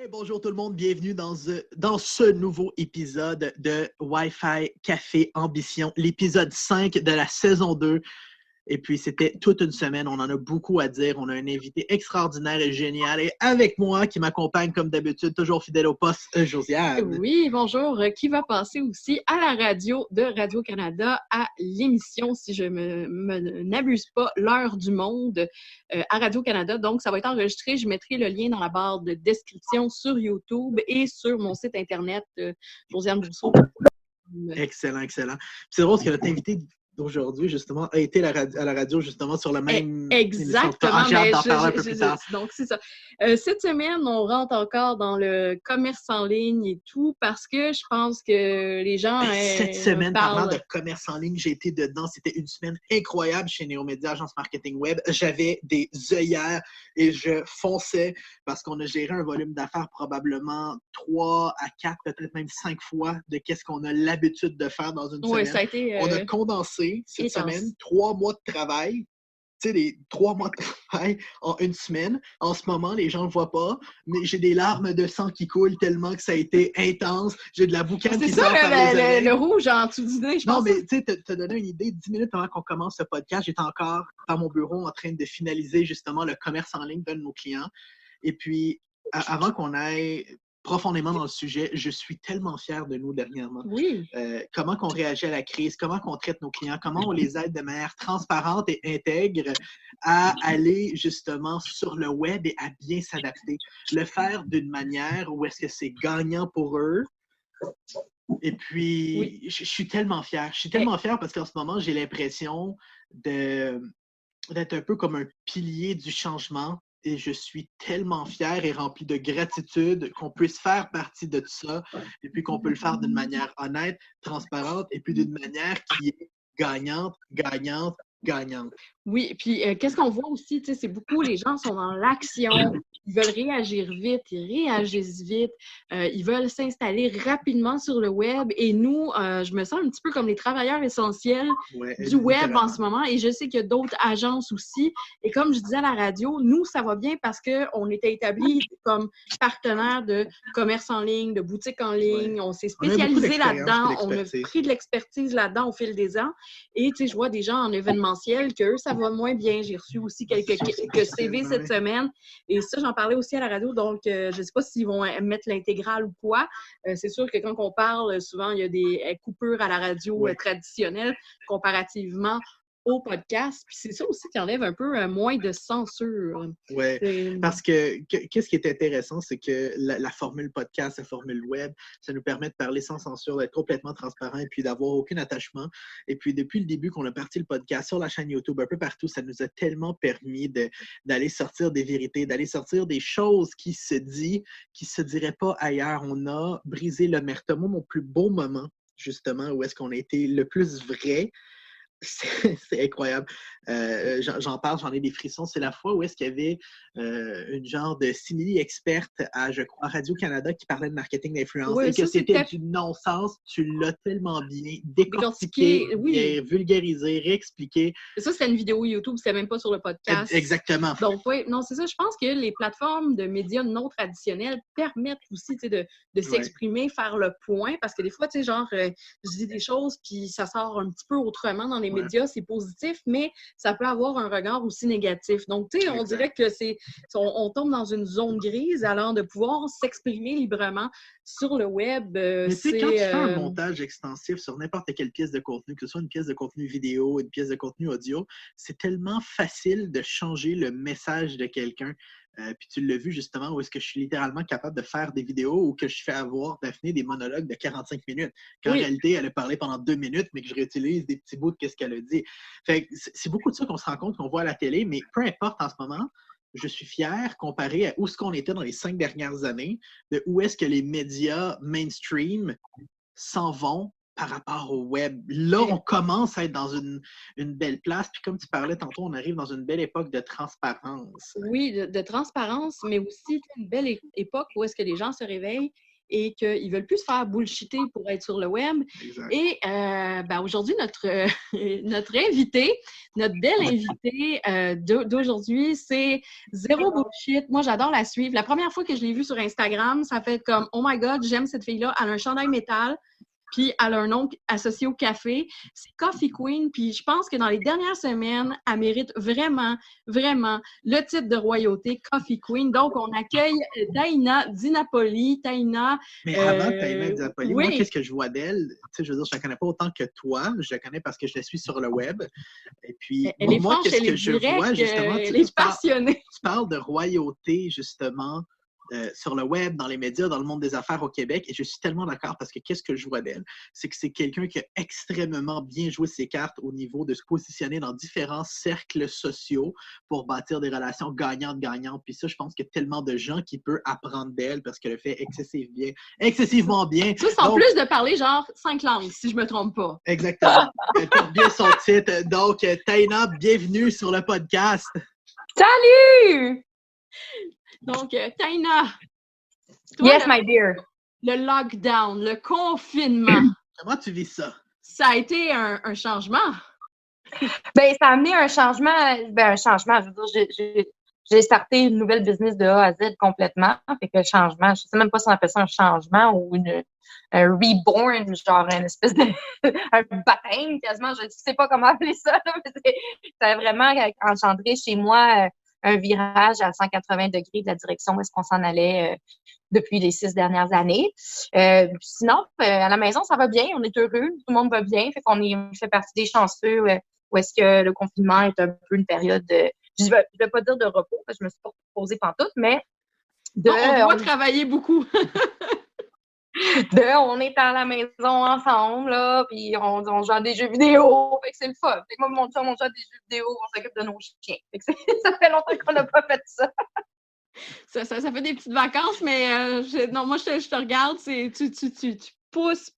Hey, bonjour tout le monde, bienvenue dans ce nouveau épisode de Wi-Fi Café Ambition, l'épisode 5 de la saison 2. Et puis, c'était toute une semaine. On en a beaucoup à dire. On a un invité extraordinaire et génial. Et avec moi, qui m'accompagne comme d'habitude, toujours fidèle au poste, Josiane. Oui, bonjour. Qui va passer aussi à la radio de Radio-Canada à l'émission, si je n'abuse pas, l'heure du monde à Radio-Canada. Donc, ça va être enregistré. Je mettrai le lien dans la barre de description sur YouTube et sur mon site Internet, Josiane Brousseau. Excellent, excellent. C'est drôle parce que notre invité d'aujourd'hui, justement, a été à la radio, justement, sur la même Exactement, j'ai hâte d'en parler un peu plus tard. Donc, c'est ça. Cette semaine, on rentre encore dans le commerce en ligne et tout parce que je pense que les gens cette semaine, parlent... parlant de commerce en ligne, j'ai été dedans. C'était une semaine incroyable chez Néomédia, agence marketing web. J'avais des œillères et je fonçais parce qu'on a géré un volume d'affaires probablement 3 à 4, peut-être même 5 fois de qu'est-ce qu'on a l'habitude de faire dans une semaine. Ça a été, on a condensé cette semaine 3 mois de travail. Tu sais, les 3 mois de travail en une semaine. En ce moment, les gens ne le voient pas, mais j'ai des larmes de sang qui coulent tellement que ça a été intense. J'ai de la boucane qui sort par les oreilles. Le rouge en dessous du nez, je pense. Non, mais tu sais, t'as donné une idée. 10 minutes avant qu'on commence ce podcast, j'étais encore dans mon bureau en train de finaliser justement le commerce en ligne d'un de nos clients. Et puis, avant qu'on aille profondément dans le sujet, je suis tellement fier de nous dernièrement. Oui. Comment qu'on réagit à la crise, comment qu'on traite nos clients, comment on les aide de manière transparente et intègre à aller justement sur le web et à bien s'adapter. Le faire d'une manière où est-ce que c'est gagnant pour eux. Et puis, oui. Je suis tellement fier. Je suis tellement fier parce qu'en ce moment, j'ai l'impression d'être un peu comme un pilier du changement. Et je suis tellement fier et rempli de gratitude qu'on puisse faire partie de tout ça et puis qu'on peut le faire d'une manière honnête, transparente et puis d'une manière qui est gagnante, gagnante, gagnante. Oui, et puis qu'est-ce qu'on voit aussi, tu sais, c'est beaucoup, les gens sont dans l'action, ils veulent réagir vite, ils réagissent vite, ils veulent s'installer rapidement sur le web et nous, je me sens un petit peu comme les travailleurs essentiels du web en ce moment et je sais qu'il y a d'autres agences aussi et comme je disais à la radio, nous, ça va bien parce qu'on était établis comme partenaire de commerce en ligne, de boutique en ligne, on s'est spécialisé là-dedans, on a pris de l'expertise là-dedans au fil des ans et tu sais, je vois des gens en événementiel que eux, ça va moins bien. J'ai reçu aussi quelques CV cette semaine. Et ça, j'en parlais aussi à la radio. Donc, je ne sais pas s'ils vont mettre l'intégrale ou quoi. C'est sûr que quand on parle, souvent, il y a des coupures à la radio traditionnelle comparativement au podcast. Puis c'est ça aussi qui enlève un peu moins de censure. Oui, parce que qu'est-ce qui est intéressant, c'est que la formule podcast, la formule web, ça nous permet de parler sans censure, d'être complètement transparent et puis d'avoir aucun attachement. Et puis depuis le début qu'on a parti le podcast sur la chaîne YouTube, un peu partout, ça nous a tellement permis d'aller sortir des vérités, d'aller sortir des choses qui se diraient pas ailleurs. On a brisé l'omerta. Moi, mon plus beau moment, justement, où est-ce qu'on a été le plus vrai, c'est incroyable. J'en parle, j'en ai des frissons. C'est la fois où est-ce qu'il y avait une genre de simili-experte à, je crois, Radio-Canada qui parlait de marketing d'influence et que c'était du non-sens. Tu l'as tellement bien décortiqué, bien vulgarisé, réexpliqué. Ça, c'était une vidéo YouTube, c'était même pas sur le podcast. Exactement. Donc, oui, non, c'est ça. Je pense que les plateformes de médias non traditionnels permettent aussi de s'exprimer, faire le point, parce que des fois, tu sais, genre, je dis des choses, puis ça sort un petit peu autrement dans les médias, c'est positif, mais ça peut avoir un regard aussi négatif. Donc, tu sais, on dirait que on tombe dans une zone grise, alors de pouvoir s'exprimer librement sur le web. Mais tu sais, quand tu fais un montage extensif sur n'importe quelle pièce de contenu, que ce soit une pièce de contenu vidéo, une pièce de contenu audio, c'est tellement facile de changer le message de quelqu'un. Puis tu l'as vu justement où est-ce que je suis littéralement capable de faire des vidéos ou que je fais avoir Daphné des monologues de 45 minutes. Qu'en réalité, elle a parlé pendant 2 minutes, mais que je réutilise des petits bouts de ce qu'elle a dit. Fait que c'est beaucoup de ça qu'on se rend compte, qu'on voit à la télé, mais peu importe en ce moment, je suis fier comparé à où est-ce qu'on était dans les 5 dernières années, de où est-ce que les médias mainstream s'en vont par rapport au web. Là, on commence à être dans une belle place. Puis comme tu parlais tantôt, on arrive dans une belle époque de transparence. Oui, de transparence, mais aussi une belle époque où est-ce que les gens se réveillent et qu'ils veulent plus se faire bullshiter pour être sur le web. Exact. Et aujourd'hui, notre invitée, notre belle invitée d'aujourd'hui, c'est Zéro Bullshit. Moi, j'adore la suivre. La première fois que je l'ai vue sur Instagram, ça fait comme « Oh my God, j'aime cette fille-là. Elle a un chandail métal. » Puis elle a un nom associé au café. C'est Coffee Queen. Puis je pense que dans les dernières semaines, elle mérite vraiment, vraiment le titre de royauté Coffee Queen. Donc, on accueille Taina Di Napoli. Taina. Mais avant Taina Di Napoli, oui. moi, qu'est-ce que je vois d'elle? Tu sais, je veux dire, je la connais pas autant que toi. Je la connais parce que je la suis sur le web. Et puis, elle est moi, franche, qu'est-ce elle que est je directe, vois, justement? elle est passionnée. Tu parles de royauté, justement. Sur le web, dans les médias, dans le monde des affaires au Québec, et je suis tellement d'accord parce que qu'est-ce que je vois d'elle? C'est que c'est quelqu'un qui a extrêmement bien joué ses cartes au niveau de se positionner dans différents cercles sociaux pour bâtir des relations gagnantes-gagnantes. Puis ça, je pense qu'il y a tellement de gens qui peuvent apprendre d'elle parce qu'elle le fait excessivement bien. Ça, c'est en plus de parler genre 5 langues, si je me trompe pas. Exactement. Elle porte bien son titre. Donc, Taina, bienvenue sur le podcast. Salut! Donc, Taina, toi, yes, my dear. Le lockdown, le confinement. Comment tu vis ça? Ça a été un changement? Ben, ça a amené un changement. Je veux dire, j'ai starté une nouvelle business de A à Z complètement. Fait que le changement, je sais même pas si on appelle ça un changement ou un reborn, genre une espèce de un baptême quasiment. Je sais pas comment appeler ça, là, mais ça a vraiment engendré chez moi un virage à 180 degrés de la direction où est-ce qu'on s'en allait depuis les 6 dernières années. Sinon, à la maison, ça va bien, on est heureux, tout le monde va bien, fait qu'on fait partie des chanceux où est-ce que le confinement est un peu une période de, je vais pas dire de repos, parce que je me suis pas reposée pantoute, mais on doit travailler beaucoup. On est à la maison ensemble, là, puis on joue à des jeux vidéo, fait que c'est le fun. Fait que moi, mon chum, on joue à des jeux vidéo, on s'occupe de nos chiens. Fait que ça fait longtemps qu'on n'a pas fait ça. Ça fait des petites vacances, mais non, moi, je te regarde, tu pousses.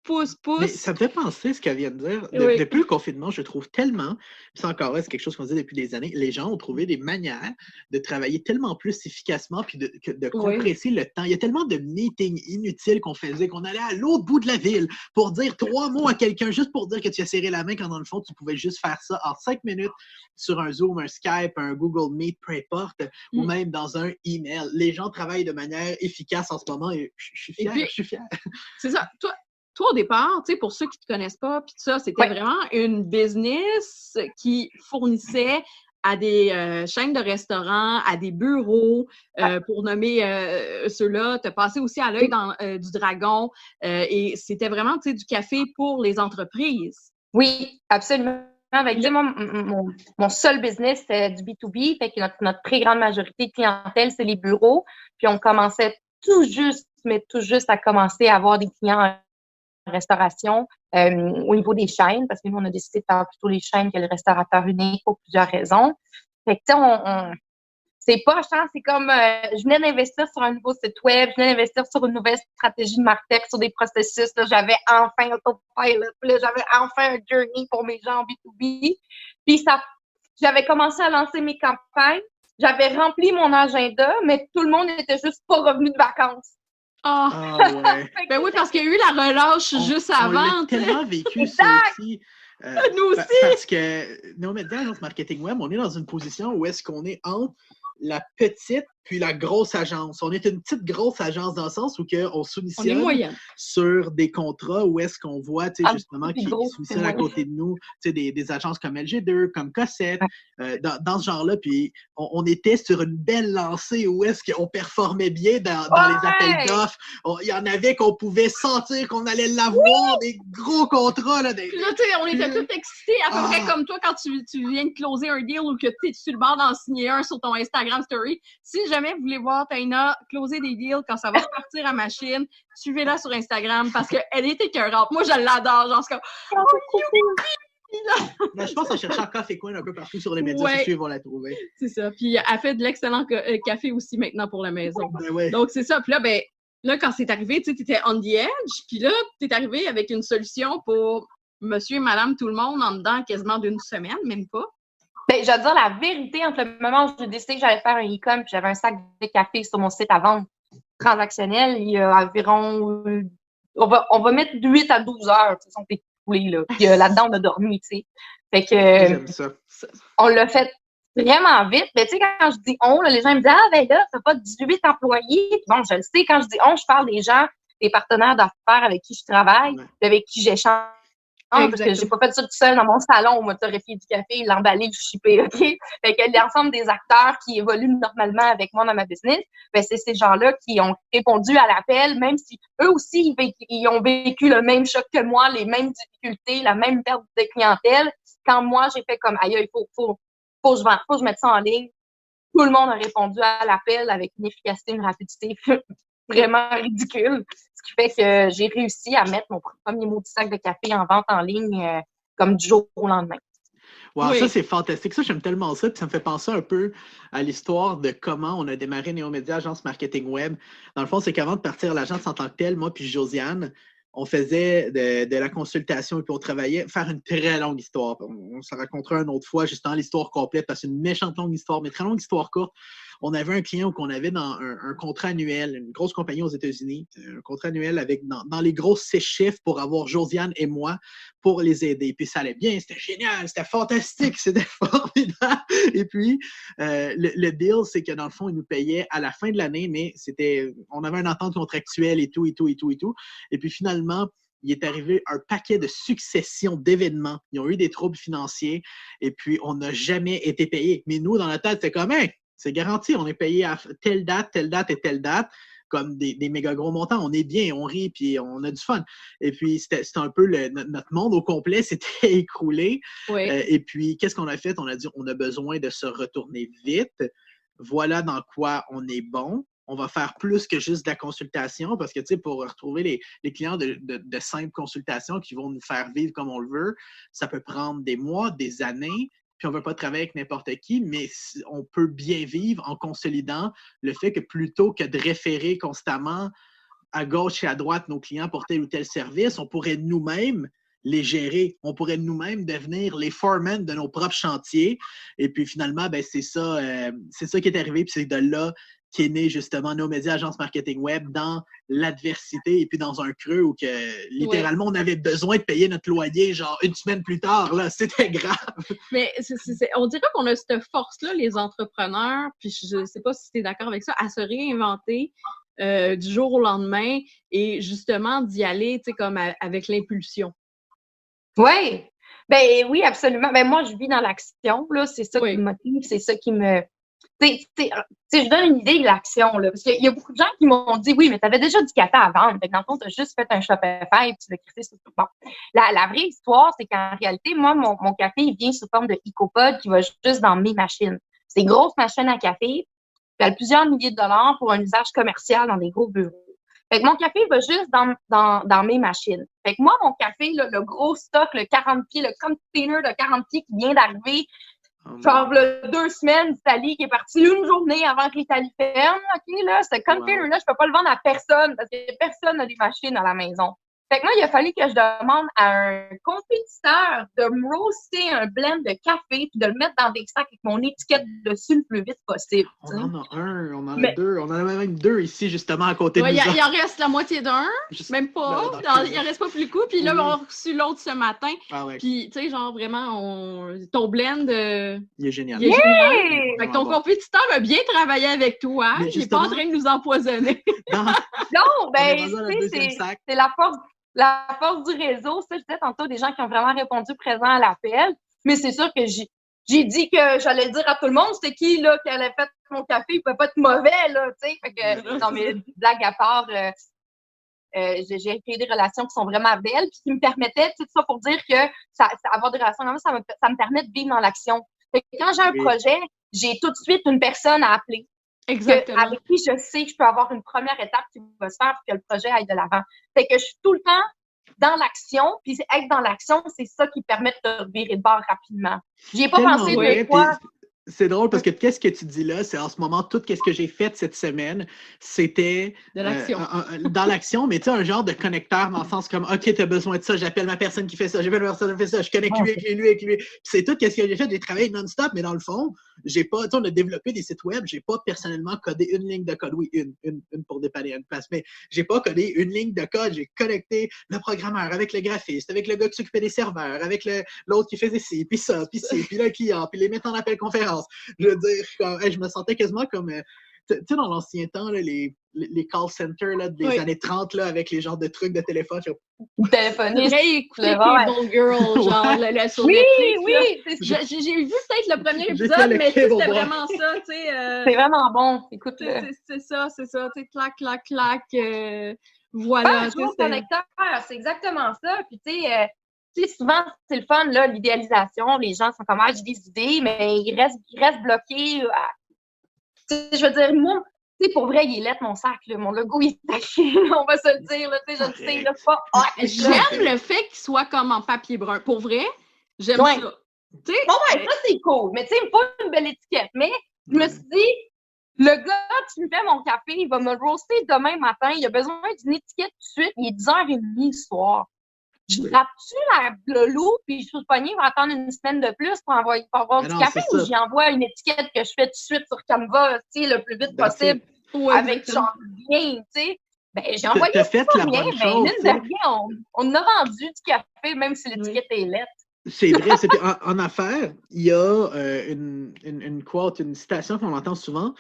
Mais ça me fait penser ce qu'elle vient de dire. Oui. Depuis le confinement, je trouve tellement, c'est encore là, c'est quelque chose qu'on dit depuis des années, les gens ont trouvé des manières de travailler tellement plus efficacement puis de compresser le temps. Il y a tellement de meetings inutiles qu'on faisait, qu'on allait à l'autre bout de la ville pour dire 3 mots à quelqu'un, juste pour dire que tu as serré la main, quand dans le fond, tu pouvais juste faire ça en 5 minutes sur un Zoom, un Skype, un Google Meet, peu importe, ou même dans un email. Les gens travaillent de manière efficace en ce moment et je suis fier. C'est ça. Toi, au départ, tu sais, pour ceux qui ne te connaissent pas, puis ça, c'était vraiment une business qui fournissait à des chaînes de restaurants, à des bureaux, pour nommer ceux-là. Tu as passé aussi à l'œil du dragon et c'était vraiment, tu sais, du café pour les entreprises. Oui, absolument. Avec mon seul business, c'est du B2B, fait que notre très grande majorité de clientèle, c'est les bureaux. Puis on commençait tout juste à commencer à avoir des clients en restauration au niveau des chaînes, parce que nous, on a décidé de faire plutôt les chaînes que le restaurateur unique pour plusieurs raisons. Fait que, tu sais, c'est pas, je pense, c'est comme, je venais d'investir sur un nouveau site web, je venais d'investir sur une nouvelle stratégie de martech, sur des processus, là, j'avais enfin Autopilot, là, j'avais enfin un journey pour mes gens en B2B. Puis j'avais commencé à lancer mes campagnes, j'avais rempli mon agenda, mais tout le monde n'était juste pas revenu de vacances. Ah ouais. Ben oui, parce qu'il y a eu la relâche juste avant. On a tellement vécu ça aussi. Nous aussi. Parce que nous, maintenant, dans notre marketing web, on est dans une position où est-ce qu'on est entre la petite puis la grosse agence. On est une petite grosse agence dans le sens où on soumissionne sur des contrats où est-ce qu'on voit, tu sais, justement, qui soumissionnent à côté de nous, tu sais, des agences comme LG2, comme Cossette, dans ce genre-là. Puis on était sur une belle lancée où est-ce qu'on performait bien dans les appels d'offres. Il y en avait qu'on pouvait sentir qu'on allait l'avoir, des gros contrats. Là, Puis là, tu sais, on était tous excités, à peu près comme toi quand tu viens de closer un deal ou que tu es sur le bord d'en signer un sur ton Instagram Story. Si jamais vous voulez voir Taina closer des deals quand ça va repartir à machine, suivez-la sur Instagram parce qu'elle est écœurante. Moi, je l'adore. Genre, c'est comme... Mais je pense en cherchant Coffee Queen un peu partout sur les médias sociaux, ils vont la trouver. C'est ça. Puis elle fait de l'excellent café aussi maintenant pour la maison. Ben ouais. Donc, c'est ça. Puis là, quand c'est arrivé, tu sais, t'étais on the edge. Puis là, t'es arrivé avec une solution pour monsieur et madame tout le monde en dedans quasiment d'une semaine, même pas. Ben, je vais te dire la vérité, entre le moment où j'ai décidé que j'allais faire un e-com puis j'avais un sac de café sur mon site à vendre, transactionnel, il y a environ, on va mettre 8 à 12 heures qui sont écoulées, là. Puis là-dedans, on a dormi, tu sais. Fait que, J'aime ça. on l'a fait vraiment vite. Mais tu sais, quand je dis on, là, les gens me disent, ah, ben là, t'as pas 18 employés. Puis bon, je le sais, quand je dis on, je parle des gens, des partenaires d'affaires avec qui je travaille, avec qui j'échange. Parce que j'ai pas fait ça tout seul dans mon salon, on m'a torréfié du café, l'emballé, le shipper, OK? Fait que l'ensemble des acteurs qui évoluent normalement avec moi dans ma business, ben c'est ces gens-là qui ont répondu à l'appel, même si eux aussi, ils ont vécu le même choc que moi, les mêmes difficultés, la même perte de clientèle. Quand moi, j'ai fait comme, aïe, il faut que je mette ça en ligne. Tout le monde a répondu à l'appel avec une efficacité, une rapidité vraiment ridicule. Ce qui fait que j'ai réussi à mettre mon premier maudit sac de café en vente en ligne comme du jour au lendemain. Wow, oui. Ça, c'est fantastique. Ça, j'aime tellement ça. Puis ça me fait penser un peu à l'histoire de comment on a démarré Néomédia, agence marketing web. Dans le fond, c'est qu'avant de partir à l'agence en tant que telle, moi puis Josiane, on faisait de la consultation et puis on travaillait, faire une très longue histoire. On se racontera une autre fois, justement, l'histoire complète, parce que c'est une méchante longue histoire, mais très longue histoire courte. On avait un client qu'on avait dans un contrat annuel, une grosse compagnie aux États-Unis, un contrat annuel avec dans les grosses 6 chiffres pour avoir Josiane et moi pour les aider. Puis ça allait bien, c'était génial, c'était fantastique, c'était formidable. Et puis, le deal, c'est que dans le fond, ils nous payaient à la fin de l'année, mais on avait une entente contractuelle et tout. Et puis finalement, il est arrivé un paquet de successions d'événements. Ils ont eu des troubles financiers et puis on n'a jamais été payés. Mais nous, dans la tête, c'est comme, hey, c'est garanti, on est payé à telle date et telle date, comme des méga gros montants. On est bien, on rit, puis on a du fun. Et puis, c'était un peu notre monde au complet s'était écroulé. Oui. Et puis, qu'est-ce qu'on a fait? On a dit, on a besoin de se retourner vite. Voilà dans quoi on est bon. On va faire plus que juste de la consultation parce que, tu sais, pour retrouver les clients de simples consultations qui vont nous faire vivre comme on le veut, ça peut prendre des mois, des années. Puis on ne veut pas travailler avec n'importe qui, mais on peut bien vivre en consolidant le fait que plutôt que de référer constamment à gauche et à droite nos clients pour tel ou tel service, on pourrait nous-mêmes les gérer. On pourrait nous-mêmes devenir les foremen de nos propres chantiers. Et puis finalement, ben, c'est ça qui est arrivé. Puis c'est de là qu'est né justement Néomédia, agence marketing web, dans l'adversité et puis dans un creux où que littéralement on avait besoin de payer notre loyer genre une semaine plus tard. Là, c'était grave. Mais on dirait qu'on a cette force-là, les entrepreneurs, puis je ne sais pas si tu es d'accord avec ça, à se réinventer du jour au lendemain et justement d'y aller, tu sais, comme avec l'impulsion. Oui. Ben oui, absolument. Ben moi, je vis dans l'action, là. C'est ça qui me motive, c'est ça qui me... je donne une idée de l'action, là. Parce qu'il y a beaucoup de gens qui m'ont dit, oui, mais tu avais déjà du café à vendre. Fait que dans le fond, tu as juste fait un Shopify et tu l'as crissé sur tout. Bon. La vraie histoire, c'est qu'en réalité, moi, mon café, il vient sous forme de EcoPod qui va juste dans mes machines. C'est des grosses machines à café. Puis elle a plusieurs milliers de dollars pour un usage commercial dans des gros bureaux. Fait que mon café va juste dans mes machines. Fait que moi, mon café, là, le gros stock, le 40 pieds, le container de 40 pieds qui vient d'arriver, genre, 2 semaines d'Italie qui est parti une journée avant que l'Italie ferme, OK, là, ce container-là, je peux pas le vendre à personne parce que personne n'a des machines à la maison. Fait que moi, il a fallu que je demande à un compétiteur de me roaster un blend de café puis de le mettre dans des sacs avec mon étiquette dessus le plus vite possible. On en a un, on en a deux. On en a même 2 ici, justement, à côté de nous. Il en reste la moitié d'un, même pas. Il en reste pas plus coup. Puis là, on a reçu l'autre ce matin. Ah ouais. Puis, tu sais, genre, vraiment, ton blend... il est génial. Il est génial. Fait que ton compétiteur va bien travailler avec toi. Il n'est pas en train de nous empoisonner. Non, ben, c'est la force du réseau. Ça, je disais tantôt, des gens qui ont vraiment répondu présent à l'appel. Mais c'est sûr que j'ai dit que j'allais dire à tout le monde c'était qui, là, qui allait faire mon café. Il peut pas être mauvais, là, tu sais. Fait que, non, mais blague à part, j'ai créé des relations qui sont vraiment belles puis qui me permettaient, tout ça pour dire que avoir des relations, ça me permet de vivre dans l'action. Fait que quand j'ai un projet, j'ai tout de suite une personne à appeler. Exactement. Avec qui je sais que je peux avoir une première étape qui va se faire pour que le projet aille de l'avant. Fait que je suis tout le temps dans l'action, puis être dans l'action, c'est ça qui permet de te virer de bord rapidement. J'y ai pas pensé deux fois. C'est drôle parce que qu'est-ce que tu dis là, c'est en ce moment, tout ce que j'ai fait cette semaine, c'était De l'action. Dans l'action, mais tu sais, un genre de connecteur dans le sens comme, OK, tu as besoin de ça, j'appelle ma personne qui fait ça, j'appelle ma personne qui fait ça, je connecte lui avec lui. Puis c'est tout ce que j'ai fait, j'ai travaillé non-stop, mais dans le fond, j'ai pas, tu sais, on a développé des sites web, j'ai pas personnellement codé une ligne de code, oui, une pour dépanner une place, mais j'ai pas codé une ligne de code, j'ai connecté le programmeur avec le graphiste, avec le gars qui s'occupait des serveurs, avec l'autre qui faisait ci, puis ça, puis ci, puis le client, puis les mettre en appel conférence. Je veux dire, je me sentais quasiment comme, tu sais, dans l'ancien temps, là, les call centers là, des années 30 là, avec les genres de trucs de téléphone. Téléphonique. J'ai écouté Cable Girl, genre, le sur Netflix. Oui, j'ai vu peut-être le premier épisode, mais c'était vraiment ça, tu sais. C'est vraiment bon, écoute. C'est ça, tu sais, clac, clac, clac, voilà. Toujours connecteur, c'est exactement ça. Puis, tu sais, souvent, c'est le fun, là, l'idéalisation. Les gens sont comme, j'ai des idées, mais ils restent bloqués. Je veux dire, moi, tu sais, pour vrai, il est lettre, mon sac, là. Mon logo, il est taché, on va se le dire, là, tu sais, je le sais, là, pas. J'aime le fait qu'il soit comme en papier brun. Pour vrai, j'aime ça. T'sais, ça, c'est cool. Mais, tu sais, il me faut une belle étiquette. Mais, je me suis dit, le gars qui me fait mon café, il va me roaster demain matin. Il a besoin d'une étiquette tout de suite. Il est 10h30 le soir. Je rappe-tu le loup, puis je suis poignée, il va attendre une semaine de plus pour avoir du café, ou j'y envoie une étiquette que je fais tout de suite sur Canva, tu sais, le plus vite possible, avec genre bien, tu sais. Ben, j'ai envoyé ça bien, ben, mine de rien, on a vendu du café, même si l'étiquette est lettre. C'est vrai, en affaires, il y a une quote, une citation qu'on entend souvent,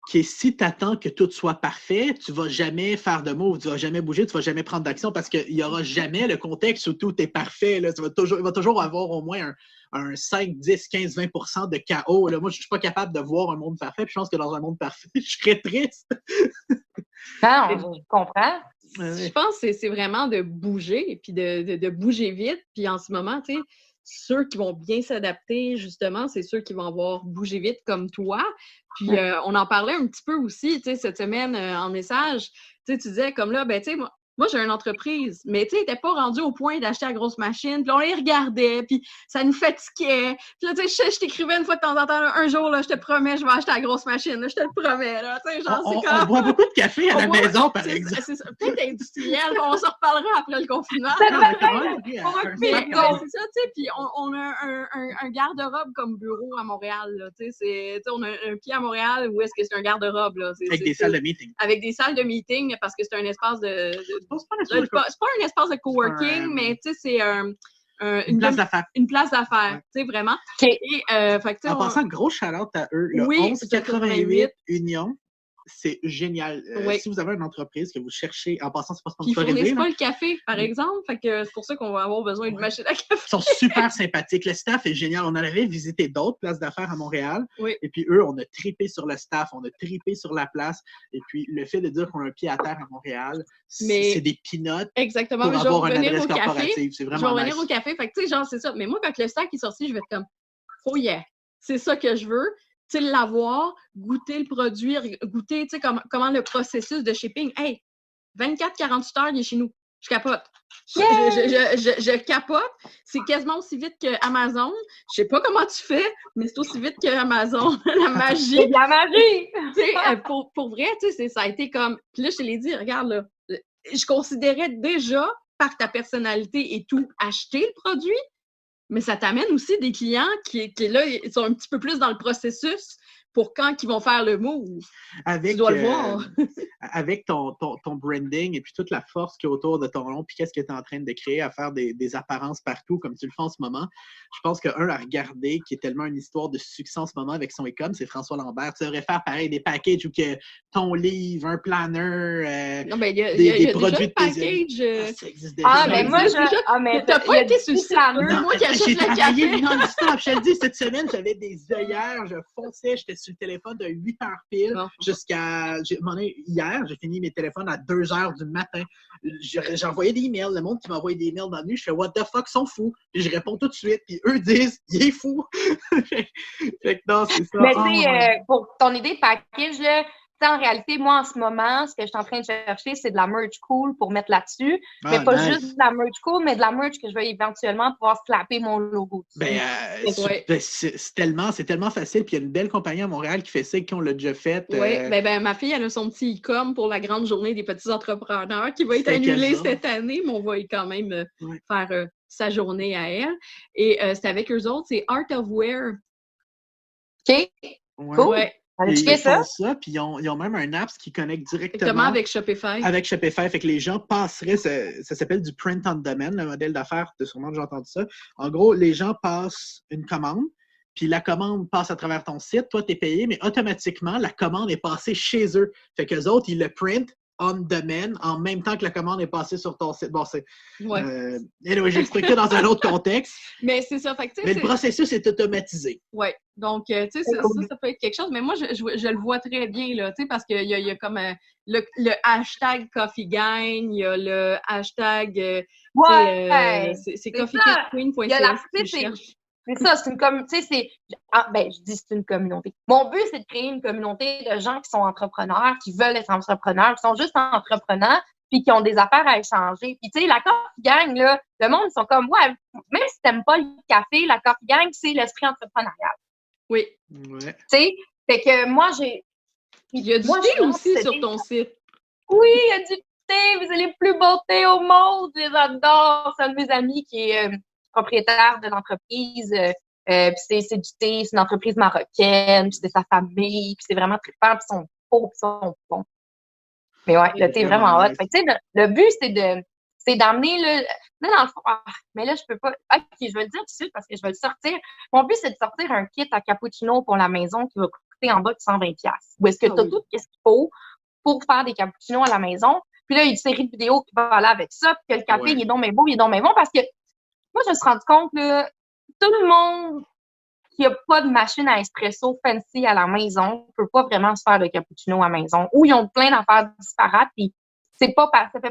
qui est si tu attends que tout soit parfait, tu ne vas jamais faire de move, tu ne vas jamais bouger, tu ne vas jamais prendre d'action parce qu'il n'y aura jamais le contexte où tout est parfait. Là. Il va toujours avoir au moins un 5, 10, 15, 20% de chaos. Là. Moi, je ne suis pas capable de voir un monde parfait. Puis je pense que dans un monde parfait, je serais triste. Non, je comprends. Je pense que c'est vraiment de bouger et puis de bouger vite. Puis en ce moment, tu sais, ceux qui vont bien s'adapter, justement, c'est ceux qui vont avoir bougé vite comme toi. Puis on en parlait un petit peu aussi, tu sais, cette semaine en message. Tu sais, tu disais comme là, ben tu sais, moi, j'ai une entreprise, mais tu sais, t'es pas rendu au point d'acheter la grosse machine. Puis on les regardait, puis ça nous fatiguait. Puis là, tu sais, je t'écrivais une fois de temps en temps, un jour, là, je te promets, je vais acheter la grosse machine. Là, je te le promets, là. Tu sais, genre, on boit beaucoup de café à la maison, par exemple. C'est ça. Peut-être industriel, on s'en reparlera après le confinement. C'est ça, tu sais. Puis on a un garde-robe comme bureau à Montréal, là. Tu sais, on a un pied à Montréal où est-ce que c'est un garde-robe, là. Avec des salles de meeting. Avec des salles de meeting, parce que c'est un espace c'est pas un espace de coworking, mais tu sais, c'est une place d'affaires. Une place d'affaires, tu sais, vraiment. Okay. Et, en passant, gros shout-out à eux. Le 1188 Union, c'est génial. Si vous avez une entreprise que vous cherchez, en passant, c'est pas sponsorisé. Ils fournissent pas le café, par exemple. Fait que c'est pour ça qu'on va avoir besoin d'une machine à café. Ils sont super sympathiques. Le staff est génial. On en avait visité d'autres places d'affaires à Montréal. Oui. Et puis eux, on a trippé sur le staff, on a trippé sur la place. Et puis le fait de dire qu'on a un pied à terre à Montréal, c'est des peanuts. Exactement. Pour avoir une adresse corporative. C'est vraiment je vais revenir au café. Fait que tu sais, genre, c'est ça. Mais moi, quand le stack est sorti, je vais être comme, oh yeah, c'est ça que je veux. Tu sais, l'avoir, goûter le produit, goûter, tu sais, comment le processus de shipping. Hey, 24-48 heures, il est chez nous. Je capote. Je capote. C'est quasiment aussi vite qu'Amazon. Je sais pas comment tu fais, mais c'est aussi vite qu'Amazon. La magie. C'est de la magie! Tu sais, pour vrai, tu sais, ça a été comme... Puis là, je te l'ai dit, regarde, là, je considérais déjà, par ta personnalité et tout, acheter le produit. Mais ça t'amène aussi des clients qui là, ils sont un petit peu plus dans le processus pour quand ils vont faire le move. Tu dois le voir. Avec ton branding et puis toute la force qu'il y a autour de ton nom, puis qu'est-ce que tu es en train de créer, à faire des apparences partout, comme tu le fais en ce moment, je pense qu'un à regarder, qui est tellement une histoire de succès en ce moment avec son e-com, c'est François Lambert. Tu devrais faire pareil, des packages où que ton livre, un planner, des produits de package. Ça existe déjà. Ah, mais moi, t'as pas été sur le planner. Moi qui achète le café. Non-stop. Je te le dis, cette semaine, j'avais des œillères, je fonçais, j'étais sur le téléphone de 8 heures pile jusqu'à... Hier, j'ai fini mes téléphones à 2 heures du matin. J'envoyais des emails. Le monde qui m'envoyait des emails dans la nuit, je fais « What the fuck, ils sont fous? » Puis je réponds tout de suite. Puis eux disent « Il est fou! » Fait que non, c'est ça. Mais tu sais, pour ton idée de package, là, en réalité, moi, en ce moment, ce que je suis en train de chercher, c'est de la merch cool pour mettre là-dessus. Ah, mais pas nice. juste de la merch cool, mais de la merch que je vais éventuellement pouvoir slapper mon logo dessus. C'est tellement facile. Puis il y a une belle compagnie à Montréal qui fait ça, qui on l'a déjà fait. Oui, ma fille, elle a son petit e-com pour la grande journée des petits entrepreneurs qui va être C'était annulée quel jour? cette année, mais on va quand même Ouais. faire sa journée à elle. Et c'est avec eux autres, c'est Art of Wear. OK? Ouais. Cool. Ouais. Allez Et checker ils font ça. ça, puis ils ont même un app qui connecte Exactement directement avec Shopify. avec Shopify. Fait que les gens passeraient, ça s'appelle du print on demand, le modèle d'affaires, tu as sûrement déjà entendu ça. En gros, les gens passent une commande, puis la commande passe à travers ton site, toi, tu es payé, mais automatiquement, la commande est passée chez eux. Fait qu'eux autres, ils le print on demand en même temps que la commande est passée sur ton site. Bon, c'est. Ouais. Anyway, j'explique ça dans un autre contexte. Mais c'est ça. Fait que, Mais le processus est automatisé. Oui. Donc, tu sais, ça peut être quelque chose. Mais moi, je le vois très bien, là, tu sais, parce qu'il y a comme le hashtag Coffee Gang, il y a le hashtag. C'est coffeequeen.ca. Il y a la c'est ça, c'est une communauté, je dis c'est une communauté. Mon but, c'est de créer une communauté de gens qui sont entrepreneurs, qui veulent être entrepreneurs, qui sont juste entrepreneurs, puis qui ont des affaires à échanger. Puis, tu sais, la Coffee Gang, là, le monde, ils sont comme, ouais, même si t'aimes pas le café, la Coffee Gang, c'est l'esprit entrepreneurial. Oui. Ouais. Tu sais, fait que moi, il y a du thé aussi sur ton site. Oui, il y a du thé, mais c'est les plus beaux thés au monde, je les adore. C'est un de mes amis qui est propriétaire de l'entreprise, puis c'est du thé, c'est une entreprise marocaine, puis c'est sa famille, puis c'est vraiment trippant, puis ils sont beaux, puis ils sont bons. Mais ouais, le thé est vraiment hot. Fait que, tu sais, le but, c'est d'amener là dans le fond, mais là, je peux pas. OK, je vais le dire tout de suite parce que je vais le sortir. Mon but, c'est de sortir un kit à cappuccino pour la maison qui va coûter en bas de 120$. Où est-ce que tu as tout ce qu'il faut pour faire des cappuccinos à la maison. Puis là, il y a une série de vidéos qui va aller avec ça, puis que le café, il est donc bien beau, parce que moi, je me suis rendu compte que tout le monde qui n'a pas de machine à espresso fancy à la maison peut pas vraiment se faire de cappuccino à la maison. Ou ils ont plein d'affaires disparates, puis ça fait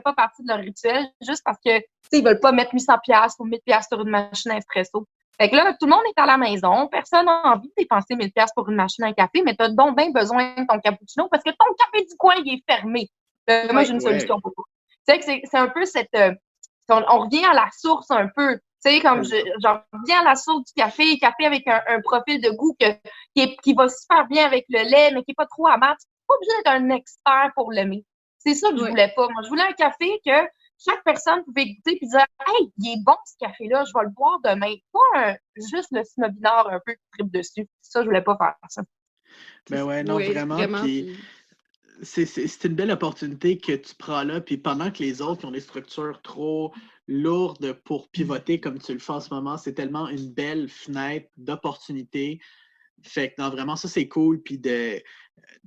pas partie de leur rituel, juste parce que, tu sais, ils veulent pas mettre 800$ ou 1000$ sur une machine à espresso. Fait que là, tout le monde est à la maison, personne n'a envie de dépenser 1000$ pour une machine à café, mais tu as donc bien besoin de ton cappuccino parce que ton café du coin, il est fermé. Moi, j'ai une solution pour toi. Tu sais que c'est un peu on revient à la source un peu. Tu sais, comme j'en reviens à la source du café avec un profil de goût qui va super bien avec le lait, mais qui n'est pas trop amer. Tu n'es pas obligé d'être un expert pour l'aimer. C'est ça que je voulais pas. Moi, je voulais un café que chaque personne pouvait goûter puis dire « Hey, il est bon ce café-là, je vais le boire demain. » Pas juste le snobinard un peu qui tripe dessus. Ça, je voulais pas faire ça. Ben ouais, non, vraiment. Puis c'est une belle opportunité que tu prends là. Puis pendant que les autres ont des structures trop lourdes pour pivoter comme tu le fais en ce moment, c'est tellement une belle fenêtre d'opportunité. Fait que non, vraiment, ça, c'est cool. Puis de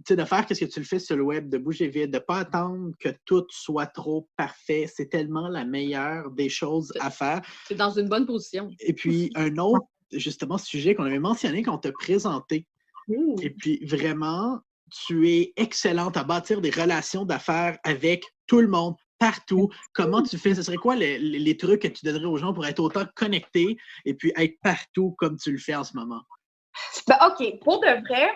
faire ce que tu le fais sur le web, de bouger vite, de ne pas attendre que tout soit trop parfait. C'est tellement la meilleure des choses à faire. C'est dans une bonne position. Et puis, un autre, justement, sujet qu'on avait mentionné quand on t'a présenté. Et puis, vraiment, tu es excellente à bâtir des relations d'affaires avec tout le monde, partout. Comment tu fais? Ce serait quoi les trucs que tu donnerais aux gens pour être autant connectés et puis être partout comme tu le fais en ce moment? Ben, OK, pour de vrai,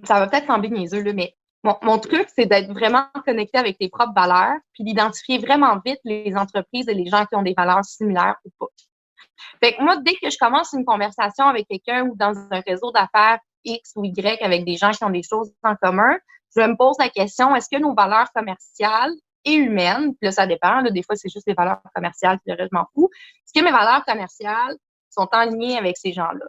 ça va peut-être sembler niaiseux, là, mais mon truc, c'est d'être vraiment connecté avec tes propres valeurs, puis d'identifier vraiment vite les entreprises et les gens qui ont des valeurs similaires ou pas. Fait que moi, dès que je commence une conversation avec quelqu'un ou dans un réseau d'affaires X ou Y avec des gens qui ont des choses en commun, je me pose la question, est-ce que nos valeurs commerciales et humaines, puis là, ça dépend, là, des fois, c'est juste les valeurs commerciales, puis le reste, je m'en fous, est-ce que mes valeurs commerciales sont en lien avec ces gens-là?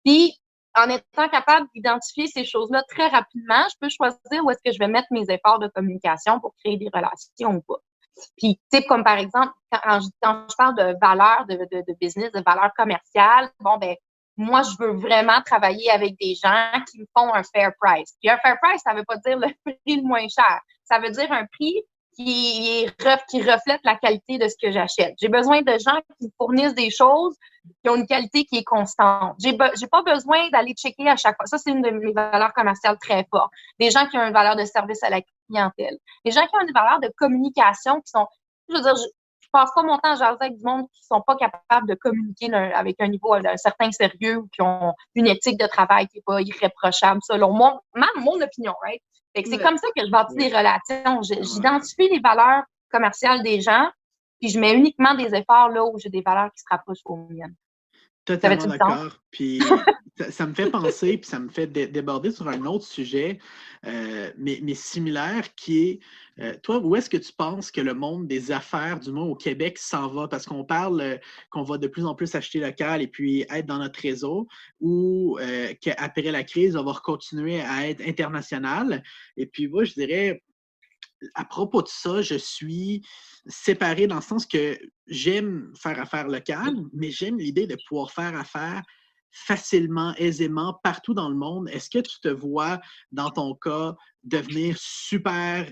Puis, en étant capable d'identifier ces choses-là très rapidement, je peux choisir où est-ce que je vais mettre mes efforts de communication pour créer des relations ou pas. Puis, tu sais, comme par exemple, quand je parle de valeurs de business, de valeurs commerciales, bon, ben, moi, je veux vraiment travailler avec des gens qui me font un fair price. Puis un fair price, ça veut pas dire le prix le moins cher. Ça veut dire un prix qui reflète la qualité de ce que j'achète. J'ai besoin de gens qui me fournissent des choses qui ont une qualité qui est constante. J'ai pas besoin d'aller checker à chaque fois. Ça, c'est une de mes valeurs commerciales très fortes. Des gens qui ont une valeur de service à la clientèle. Des gens qui ont une valeur de communication qui sont, je veux dire, passe pas mon temps à jaser avec du monde qui sont pas capables de communiquer avec un niveau d'un certain sérieux ou qui ont une éthique de travail qui est pas irréprochable, selon moi, même mon opinion, right? Fait que c'est comme ça que je bâtis des relations. J'identifie les valeurs commerciales des gens, puis je mets uniquement des efforts là où j'ai des valeurs qui se rapprochent aux miennes. Totalement d'accord. Puis ça me fait penser, puis ça me fait déborder sur un autre sujet, mais similaire, qui est, toi, où est-ce que tu penses que le monde des affaires, du moins au Québec, s'en va? Parce qu'on parle qu'on va de plus en plus acheter local et puis être dans notre réseau, ou qu'après la crise, on va continuer à être international. Et puis moi, je dirais, à propos de ça, je suis séparé dans le sens que j'aime faire affaire locale, mais j'aime l'idée de pouvoir faire affaire facilement, aisément, partout dans le monde. Est-ce que tu te vois, dans ton cas, devenir super,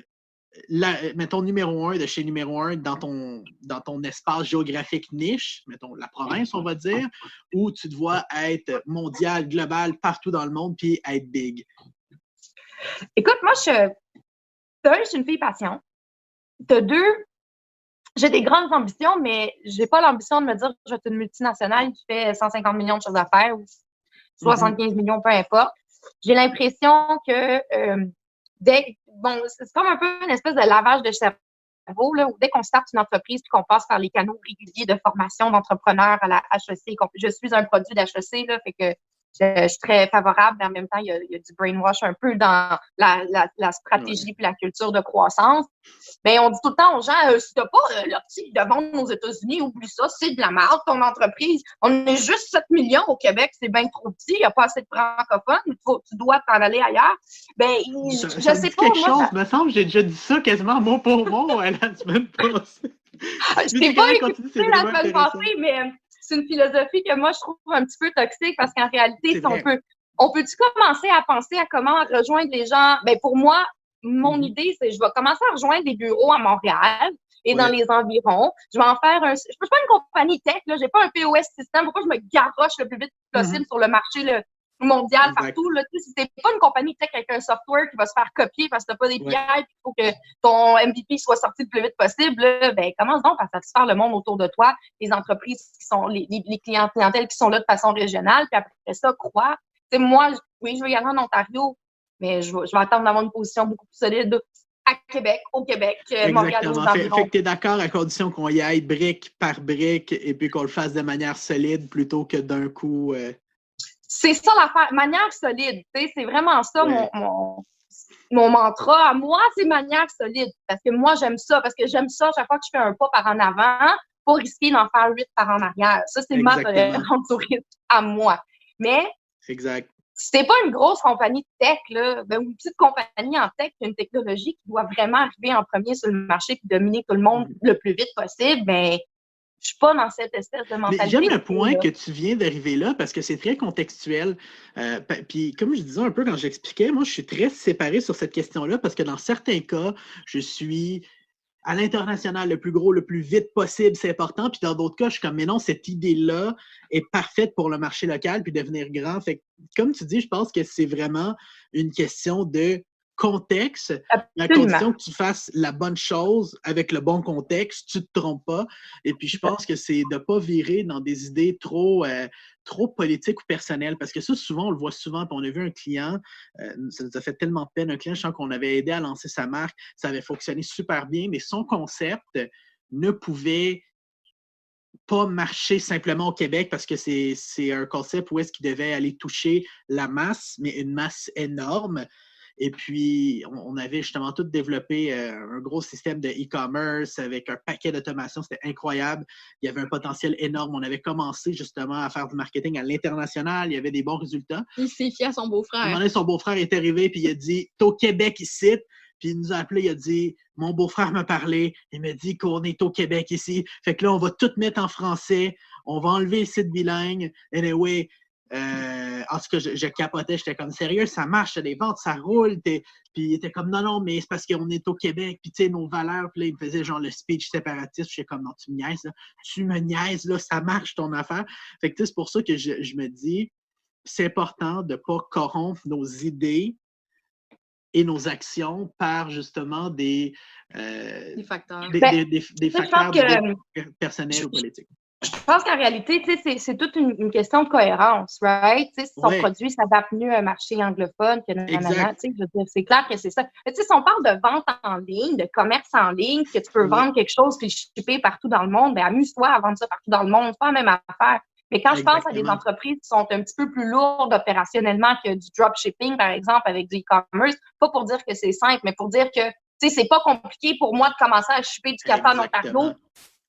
mettons, numéro 1 de chez numéro 1 dans ton espace géographique niche, mettons la province, on va dire, ou tu te vois être mondial, global, partout dans le monde, puis être big? Écoute, moi, je suis une fille patiente. De deux, j'ai des grandes ambitions, mais j'ai pas l'ambition de me dire que je vais être une multinationale qui fait 150 millions de choses à faire ou 75 millions, peu importe. J'ai l'impression que c'est comme un peu une espèce de lavage de cerveau, là, où dès qu'on starte une entreprise et qu'on passe par les canaux réguliers de formation d'entrepreneurs à la HEC, je suis un produit d'HEC, là, fait que je suis très favorable, mais en même temps, il y a du brainwash un peu dans la stratégie puis la culture de croissance. Mais on dit tout le temps aux gens, si t'as pas l'optique de vendre aux États-Unis, oublie ça, c'est de la merde, ton entreprise. On est juste 7 millions au Québec, c'est bien trop petit, il n'y a pas assez de francophones, tu dois t'en aller ailleurs. Ben, je sais pas. Quelque chose, me semble, j'ai déjà dit ça quasiment mot pour mot la semaine passée. Je t'ai pas écouté la semaine passée, mais c'est une philosophie que moi, je trouve un petit peu toxique parce qu'en réalité, on peut-tu commencer à penser à comment rejoindre les gens? Ben, pour moi, mon idée, c'est je vais commencer à rejoindre des bureaux à Montréal et dans les environs. Je vais en faire je suis pas une compagnie tech, là, j'ai pas un POS système. Pourquoi je me garoche le plus vite possible sur le marché mondial partout, là? Tu sais, si t'es pas une compagnie tech avec un software qui va se faire copier parce que t'as pas des PI et qu'il faut que ton MVP soit sorti le plus vite possible, là, ben, commence donc par satisfaire le monde autour de toi, les entreprises qui sont, les clientèles qui sont là de façon régionale, puis après ça, croire. Tu sais, moi, oui, je veux y aller en Ontario, mais je vais attendre d'avoir une position beaucoup plus solide à Québec, au Québec, Montréal, aux environs. Fait que tu es d'accord à condition qu'on y aille brique par brique et puis qu'on le fasse de manière solide plutôt que d'un coup. C'est ça l'affaire, manière solide. Tu sais, c'est vraiment ça mon mantra. À moi, c'est manière solide. Parce que moi, j'aime ça. Parce que j'aime ça chaque fois que je fais un pas par en avant, pas risquer d'en faire 8 par en arrière. Ça, c'est ma tolérance au risque à moi. Mais si t'es pas une grosse compagnie de tech, là, ben, une petite compagnie en tech qui a une technologie qui doit vraiment arriver en premier sur le marché et dominer tout le monde le plus vite possible, ben, je suis pas dans cette espèce de mentalité. J'aime le point que tu viens d'arriver là parce que c'est très contextuel. Puis comme je disais un peu quand j'expliquais, moi, je suis très séparé sur cette question-là parce que dans certains cas, je suis à l'international le plus gros, le plus vite possible, c'est important. Puis dans d'autres cas, je suis comme, mais non, cette idée-là est parfaite pour le marché local puis devenir grand. Fait que, comme tu dis, je pense que c'est vraiment une question de contexte, à condition que tu fasses la bonne chose avec le bon contexte, tu ne te trompes pas. Et puis, je pense que c'est de ne pas virer dans des idées trop politiques ou personnelles, parce que ça, souvent, on le voit souvent, puis on a vu un client, ça nous a fait tellement de peine, un client, je sens qu'on avait aidé à lancer sa marque, ça avait fonctionné super bien, mais son concept ne pouvait pas marcher simplement au Québec parce que c'est un concept où est-ce qu'il devait aller toucher la masse, mais une masse énorme. Et puis, on avait justement tout développé un gros système de e-commerce avec un paquet d'automation. C'était incroyable. Il y avait un potentiel énorme. On avait commencé justement à faire du marketing à l'international. Il y avait des bons résultats. Il s'est fié à son beau-frère. À un moment donné, son beau-frère est arrivé puis il a dit « T'es au Québec ici ». Puis il nous a appelé, il a dit « Mon beau-frère m'a parlé. Il m'a dit qu'on est au Québec ici. Fait que là, on va tout mettre en français. On va enlever le site bilingue. Anyway, en tout cas, je capotais, j'étais comme sérieux, ça marche, des ventes, ça roule. Puis il était comme non, mais c'est parce qu'on est au Québec, puis tu sais, nos valeurs, puis là, il me faisait genre le speech séparatiste, j'étais comme non, tu me niaises, là. Tu me niaises, là, ça marche ton affaire. Fait que c'est pour ça que je me dis, c'est important de ne pas corrompre nos idées et nos actions par justement des facteurs, des facteurs personnels ou politiques. Je pense qu'en réalité, tu sais, c'est toute une question de cohérence, right? Tu sais, si ton produit s'adapte mieux à un marché anglophone que nanana, tu sais, je veux dire, c'est clair que c'est ça. Mais tu sais, si on parle de vente en ligne, de commerce en ligne, que tu peux vendre quelque chose puis le shipper partout dans le monde, ben amuse-toi à vendre ça partout dans le monde, c'est pas la même affaire. Mais quand je pense à des entreprises qui sont un petit peu plus lourdes opérationnellement que du dropshipping, par exemple, avec du e-commerce, pas pour dire que c'est simple, mais pour dire que, tu sais, c'est pas compliqué pour moi de commencer à shipper du café en Ontario.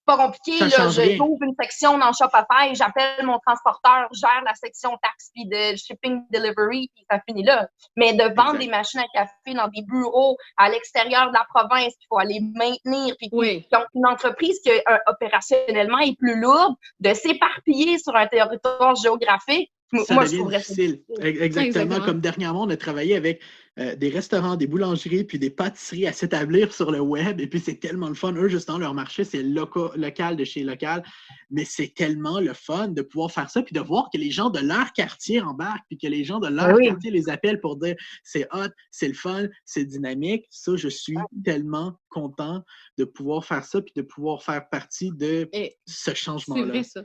Pas compliqué, là, j'ouvre une section dans Shopify, j'appelle mon transporteur, gère la section taxe puis de shipping delivery, puis ça finit là. Mais de vendre des machines à café dans des bureaux à l'extérieur de la province, il faut aller maintenir, puis donc une entreprise qui opérationnellement est plus lourde, de s'éparpiller sur un territoire géographique, ça devient difficile. Exactement. Comme dernièrement, on a travaillé avec des restaurants, des boulangeries, puis des pâtisseries à s'établir sur le web. Et puis, c'est tellement le fun. Eux, justement, leur marché, c'est local de chez local. Mais c'est tellement le fun de pouvoir faire ça, puis de voir que les gens de leur quartier embarquent, puis que les gens de leur quartier les appellent pour dire c'est hot, c'est le fun, c'est dynamique. Ça, je suis tellement content de pouvoir faire ça, puis de pouvoir faire partie de ce changement-là. C'est vrai, ça.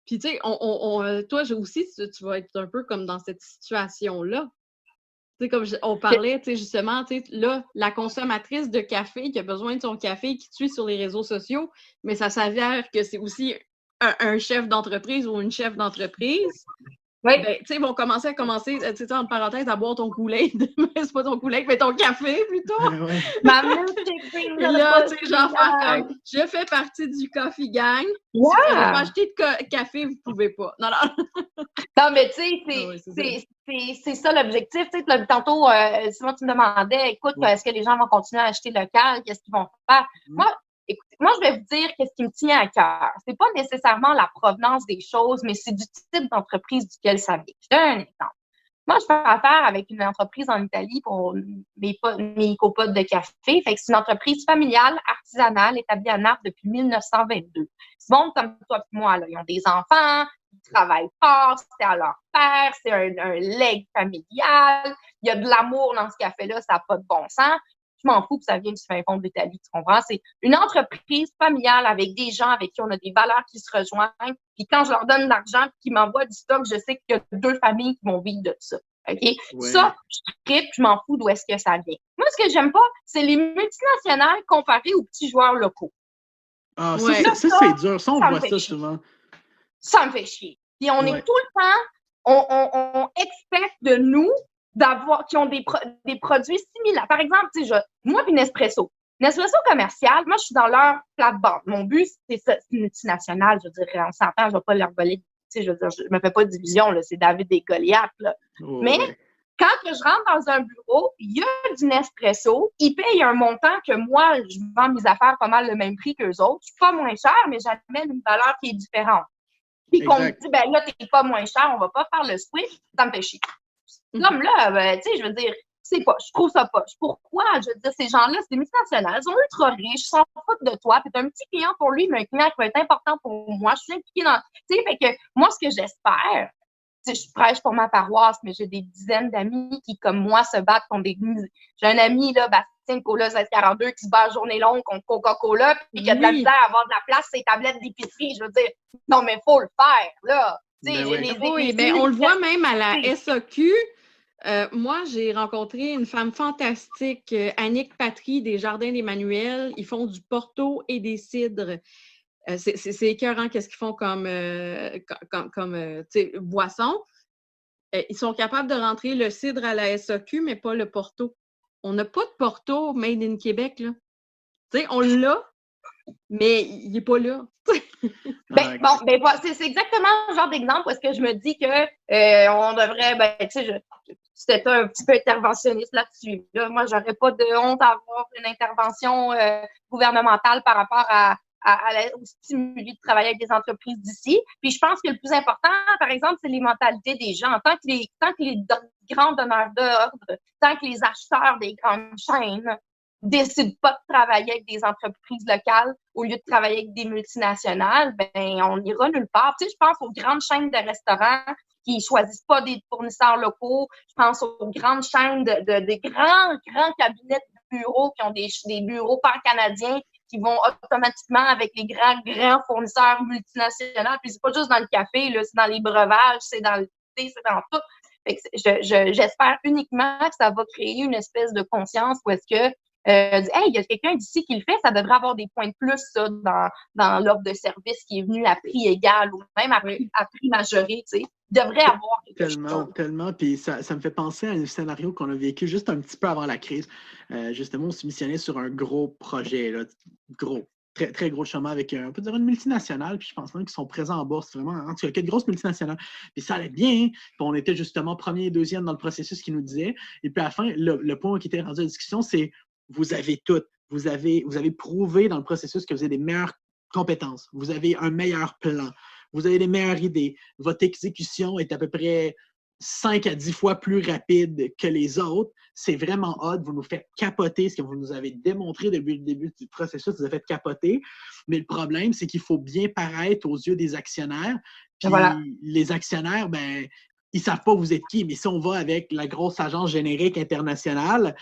Puis, tu sais, toi, aussi, tu vas être un peu comme dans cette situation-là. Tu sais, comme on parlait, tu sais, justement, tu sais, là, la consommatrice de café qui a besoin de son café, qui suit sur les réseaux sociaux, mais ça s'avère que c'est aussi un chef d'entreprise ou une chef d'entreprise. Oui. Ben, tu sais, ils vont commencer, tu sais, en parenthèse, à boire ton Kool-Aid. Mais c'est pas ton Kool-Aid, mais ton café, plutôt. Ma milkshake. Là, tu sais, genre, comme, je fais partie du Coffee Gang. Si vous n'avez pas acheté de café, vous pouvez pas. Non. Non, mais tu sais, c'est ça l'objectif. Tu sais, tantôt, sinon tu me demandais, écoute, est-ce que les gens vont continuer à acheter local? Qu'est-ce qu'ils vont faire? Moi, je vais vous dire qu'est-ce qui me tient à cœur. C'est pas nécessairement la provenance des choses, mais c'est du type d'entreprise duquel ça vient. Je donne un exemple. Moi, je fais affaire avec une entreprise en Italie pour mes éco-pods de café. Fait que c'est une entreprise familiale, artisanale, établie à Naples depuis 1922. C'est bon comme toi et moi, là. Ils ont des enfants, ils travaillent fort, c'est à leur père, c'est un legs familial. Il y a de l'amour dans ce café-là, ça n'a pas de bon sens. Je m'en fous que ça vienne du fin fond de l'Italie, tu comprends? C'est une entreprise familiale avec des gens avec qui on a des valeurs qui se rejoignent. Puis quand je leur donne de l'argent et qu'ils m'envoient du stock, je sais qu'il y a 2 familles qui vont vivre de ça. OK? Ouais. Ça, je tripe, je m'en fous d'où est-ce que ça vient. Moi, ce que j'aime pas, c'est les multinationales comparées aux petits joueurs locaux. Ah, ça, c'est dur. Ça, on voit ça souvent. Ça me fait chier. Puis on est tout le temps, on expecte de nous qui ont des produits similaires. Par exemple, tu sais, moi puis Nespresso. Nespresso commercial, moi, je suis dans leur plate-bande. Mon but, c'est une multinationale, je veux dire, on s'entend, je vais pas leur voler, tu sais, je veux dire, je me fais pas de division, là, c'est David et Goliath, là. Oh, mais quand je rentre dans un bureau, il y a du Nespresso, ils payent un montant que moi, je vends mes affaires pas mal le même prix qu'eux autres. Je suis pas moins cher, mais j'amène une valeur qui est différente. Puis qu'on me dit, ben là, t'es pas moins cher, on va pas faire le switch, ça me fait chier. Comme là, tu sais, je veux dire, c'est poche, je trouve ça poche. Pourquoi? Je veux dire, ces gens-là, c'est des multinationales, ils sont ultra riches, ils s'en foutent de toi, t'es un petit client pour lui, mais un client qui va être important pour moi. Je suis impliquée dans, tu sais, fait que moi, ce que j'espère, tu sais, je prêche pour ma paroisse, mais j'ai des dizaines d'amis qui, comme moi, se battent contre des... J'ai un ami, là, Bastien Cola 1642, qui se bat à journée longue contre Coca-Cola, puis qui a de la misère à avoir de la place sur ses tablettes d'épicerie. Je veux dire, non, mais faut le faire, là. Ben on le voit même à la SAQ. Moi, j'ai rencontré une femme fantastique, Annick Patry, des Jardins d'Emmanuel. Ils font du porto et des cidres. C'est écœurant qu'est-ce qu'ils font comme boisson. Ils sont capables de rentrer le cidre à la SAQ, mais pas le porto. On n'a pas de porto made in Québec, là. Tu sais, on l'a, mais il n'est pas là. C'est exactement le genre d'exemple où est-ce que je me dis que on devrait, tu sais, c'était un petit peu interventionniste là-dessus. Là, moi, j'aurais pas de honte à avoir une intervention gouvernementale par rapport au stimuli de travailler avec des entreprises d'ici. Puis je pense que le plus important, par exemple, c'est les mentalités des gens. Tant que les grands donneurs d'ordre, tant que les acheteurs des grandes chaînes décide pas de travailler avec des entreprises locales au lieu de travailler avec des multinationales, ben on ira nulle part. Tu sais, je pense aux grandes chaînes de restaurants qui choisissent pas des fournisseurs locaux. Je pense aux grandes chaînes des grands cabinets de bureaux qui ont des bureaux pan-canadiens qui vont automatiquement avec les grands fournisseurs multinationaux. Puis c'est pas juste dans le café, là, c'est dans les breuvages, c'est dans le thé, c'est dans tout. Fait que j'espère uniquement que ça va créer une espèce de conscience où est-ce que hey, il y a quelqu'un d'ici qui le fait, ça devrait avoir des points de plus ça, dans l'offre de service qui est venu à prix égal ou même à prix majoré, tu sais. Il devrait avoir quelque chose. Tellement. Puis ça me fait penser à un scénario qu'on a vécu juste un petit peu avant la crise. Justement, on se missionnait sur un gros projet, là, très, très gros chemin avec, on peut dire, une multinationale. Puis je pense même qu'ils sont présents en bourse, vraiment. En tout cas, quelle grosse multinationale. Puis ça allait bien. Puis on était justement premier et deuxième dans le processus qu'ils nous disaient. Et puis à la fin, le point qui était rendu à la discussion, c'est vous avez tout. Vous avez prouvé dans le processus que vous avez des meilleures compétences. Vous avez un meilleur plan. Vous avez des meilleures idées. Votre exécution est à peu près 5 à 10 fois plus rapide que les autres. C'est vraiment hot. Vous nous faites capoter ce que vous nous avez démontré depuis le début du processus. Vous avez fait capoter. Mais le problème, c'est qu'il faut bien paraître aux yeux des actionnaires. Puis les actionnaires, ben, ils ne savent pas vous êtes qui. Mais si on va avec la grosse agence générique internationale,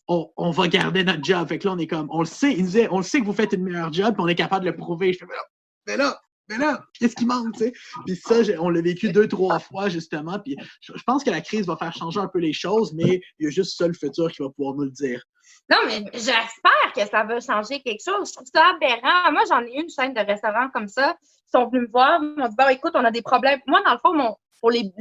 on va garder notre job. Fait que là, on est comme, on le sait, il nous disait, on le sait que vous faites une meilleure job, puis on est capable de le prouver. Je fais, mais là, qu'est-ce qui manque, tu sais? Puis ça, on l'a vécu 2-3 fois, justement, puis je pense que la crise va faire changer un peu les choses, mais il y a juste ça, le futur, qui va pouvoir nous le dire. Non, mais j'espère que ça va changer quelque chose. Je trouve ça aberrant. Moi, j'en ai eu une chaîne de restaurants comme ça. Ils sont venus me voir, ils m'ont dit, bon, écoute, on a des problèmes. Moi, dans le fond, pour les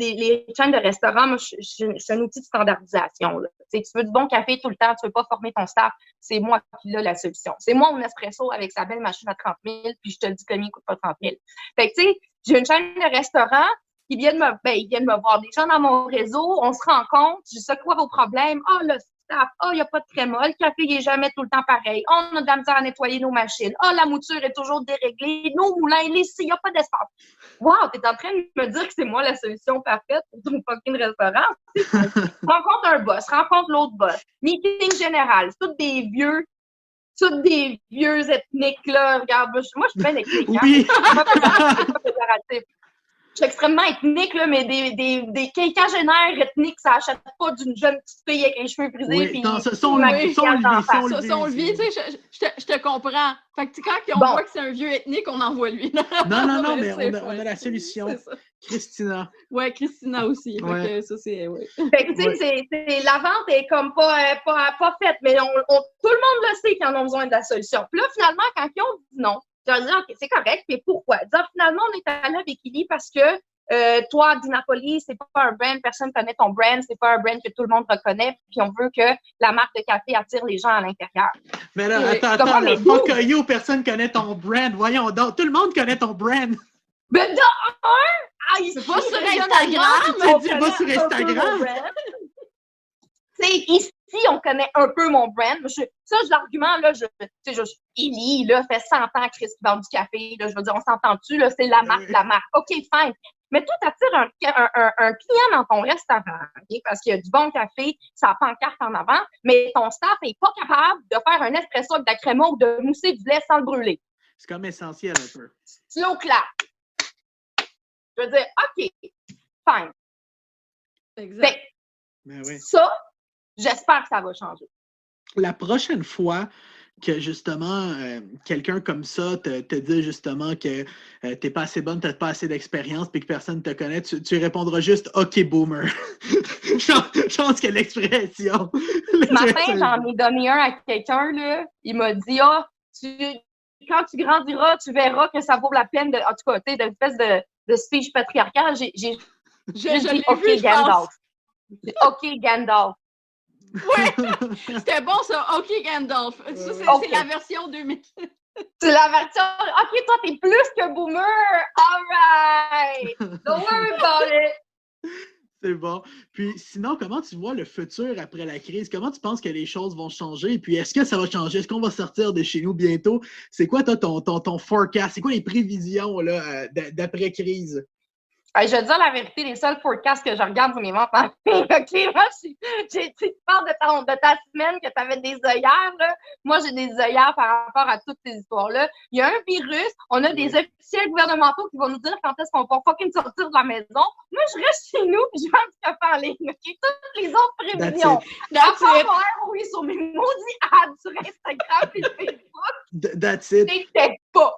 chaînes de restaurants, moi, c'est un outil de standardisation. Là. Tu veux du bon café tout le temps, tu veux pas former ton staff, c'est moi qui ai la solution. C'est moi mon espresso avec sa belle machine à 30 000, puis je te le dis combien il coûte pas 30 000. Fait que, tu sais, j'ai une chaîne de restaurants qui ils viennent me voir. Des gens dans mon réseau, on se rencontre, je dis, c'est quoi vos problèmes? Ah, le staff, il n'y a pas de créma, le café, il est jamais tout le temps pareil. On a de la misère à nettoyer nos machines. La mouture est toujours déréglée. Nos moulins, les scies, il n'y a pas d'espace. Wow, t'es en train de me dire que c'est moi la solution parfaite pour ton fucking restaurant. Rencontre un boss, rencontre l'autre boss. Meeting général, c'est tous des vieux ethniques, là. Regarde, moi, je suis bien ethnique. Oui. Je suis extrêmement ethnique, là, mais des quinquagénaires ethniques, ça n'achète pas d'une jeune petite fille avec les cheveux frisés. Oui, puis ça, on le vit, tu sais, je te comprends. Fait que quand on voit que c'est un vieux ethnique, on envoie lui. Non, mais on a la solution. Christina. Oui, Christina aussi. Ouais. Fait que ça, c'est... Ouais. Fait que, tu sais, la vente est comme pas faite, mais tout le monde le sait qu'ils en ont besoin de la solution. Puis là, finalement, quand ils ont dit non, je leur dis, OK, c'est correct, mais pourquoi? Finalement, on est allé avec Illy parce que toi, Dinapoli, c'est pas un brand, personne connaît ton brand, c'est pas un brand que tout le monde reconnaît, puis on veut que la marque de café attire les gens à l'intérieur. Mais là, attends, là, fuck you, personne connaît ton brand. Voyons donc, tout le monde connaît ton brand. Ben, c'est pas sur Instagram, tu dis pas sur Instagram. Tu sais, ici, on connaît un peu mon brand. L'argument, là, Illy, là, fait 100 ans Chris qui vend du café, là, je veux dire, on s'entend-tu, là, c'est la marque, OK, fine. Mais toi, t'attires un client dans ton restaurant, okay? Parce qu'il y a du bon café, ça pancarte en avant, mais ton staff n'est pas capable de faire un espresso avec de la créma ou de mousser du lait sans le brûler. C'est comme essentiel un peu. Slow clap. Je veux dire, OK, fine. Exact. Ben oui. Ça, j'espère que ça va changer. La prochaine fois que justement quelqu'un comme ça te dit justement que t'es pas assez bonne, t'as pas assez d'expérience puis que personne ne te connaît, tu répondras juste « OK, boomer ». Je pense que l'expression... Ce matin, j'en ai donné un à quelqu'un, là. Il m'a dit « quand tu grandiras, tu verras que ça vaut la peine de... » En tout cas, tu sais, d'une espèce de speech patriarcal, j'ai dit « OK, Gandalf ». OK, Gandalf. Oui, c'était bon ça. OK, Gandalf. Ça, c'est la version 2000. C'est la version. OK, toi, t'es plus que boomer. All right. Don't worry about it. C'est bon. Puis sinon, comment tu vois le futur après la crise? Comment tu penses que les choses vont changer? Puis est-ce que ça va changer? Est-ce qu'on va sortir de chez nous bientôt? C'est quoi toi, ton forecast? C'est quoi les prévisions là, d'après-crise? Je vais te dire la vérité, les seuls forecasts que je regarde, c'est mes ventes en ligne. OK, moi, tu parles de ta semaine que tu avais des œillères, là. Moi, j'ai des œillères par rapport à toutes ces histoires-là. Il y a un virus, on a des officiels gouvernementaux qui vont nous dire quand est-ce qu'on va fucking sortir de la maison. Moi, je reste chez nous et je vends du café en ligne. OK? Toutes les autres prévisions. That's it. Oui, sur mes maudits ads sur Instagram et Facebook. That's it. C'était pas.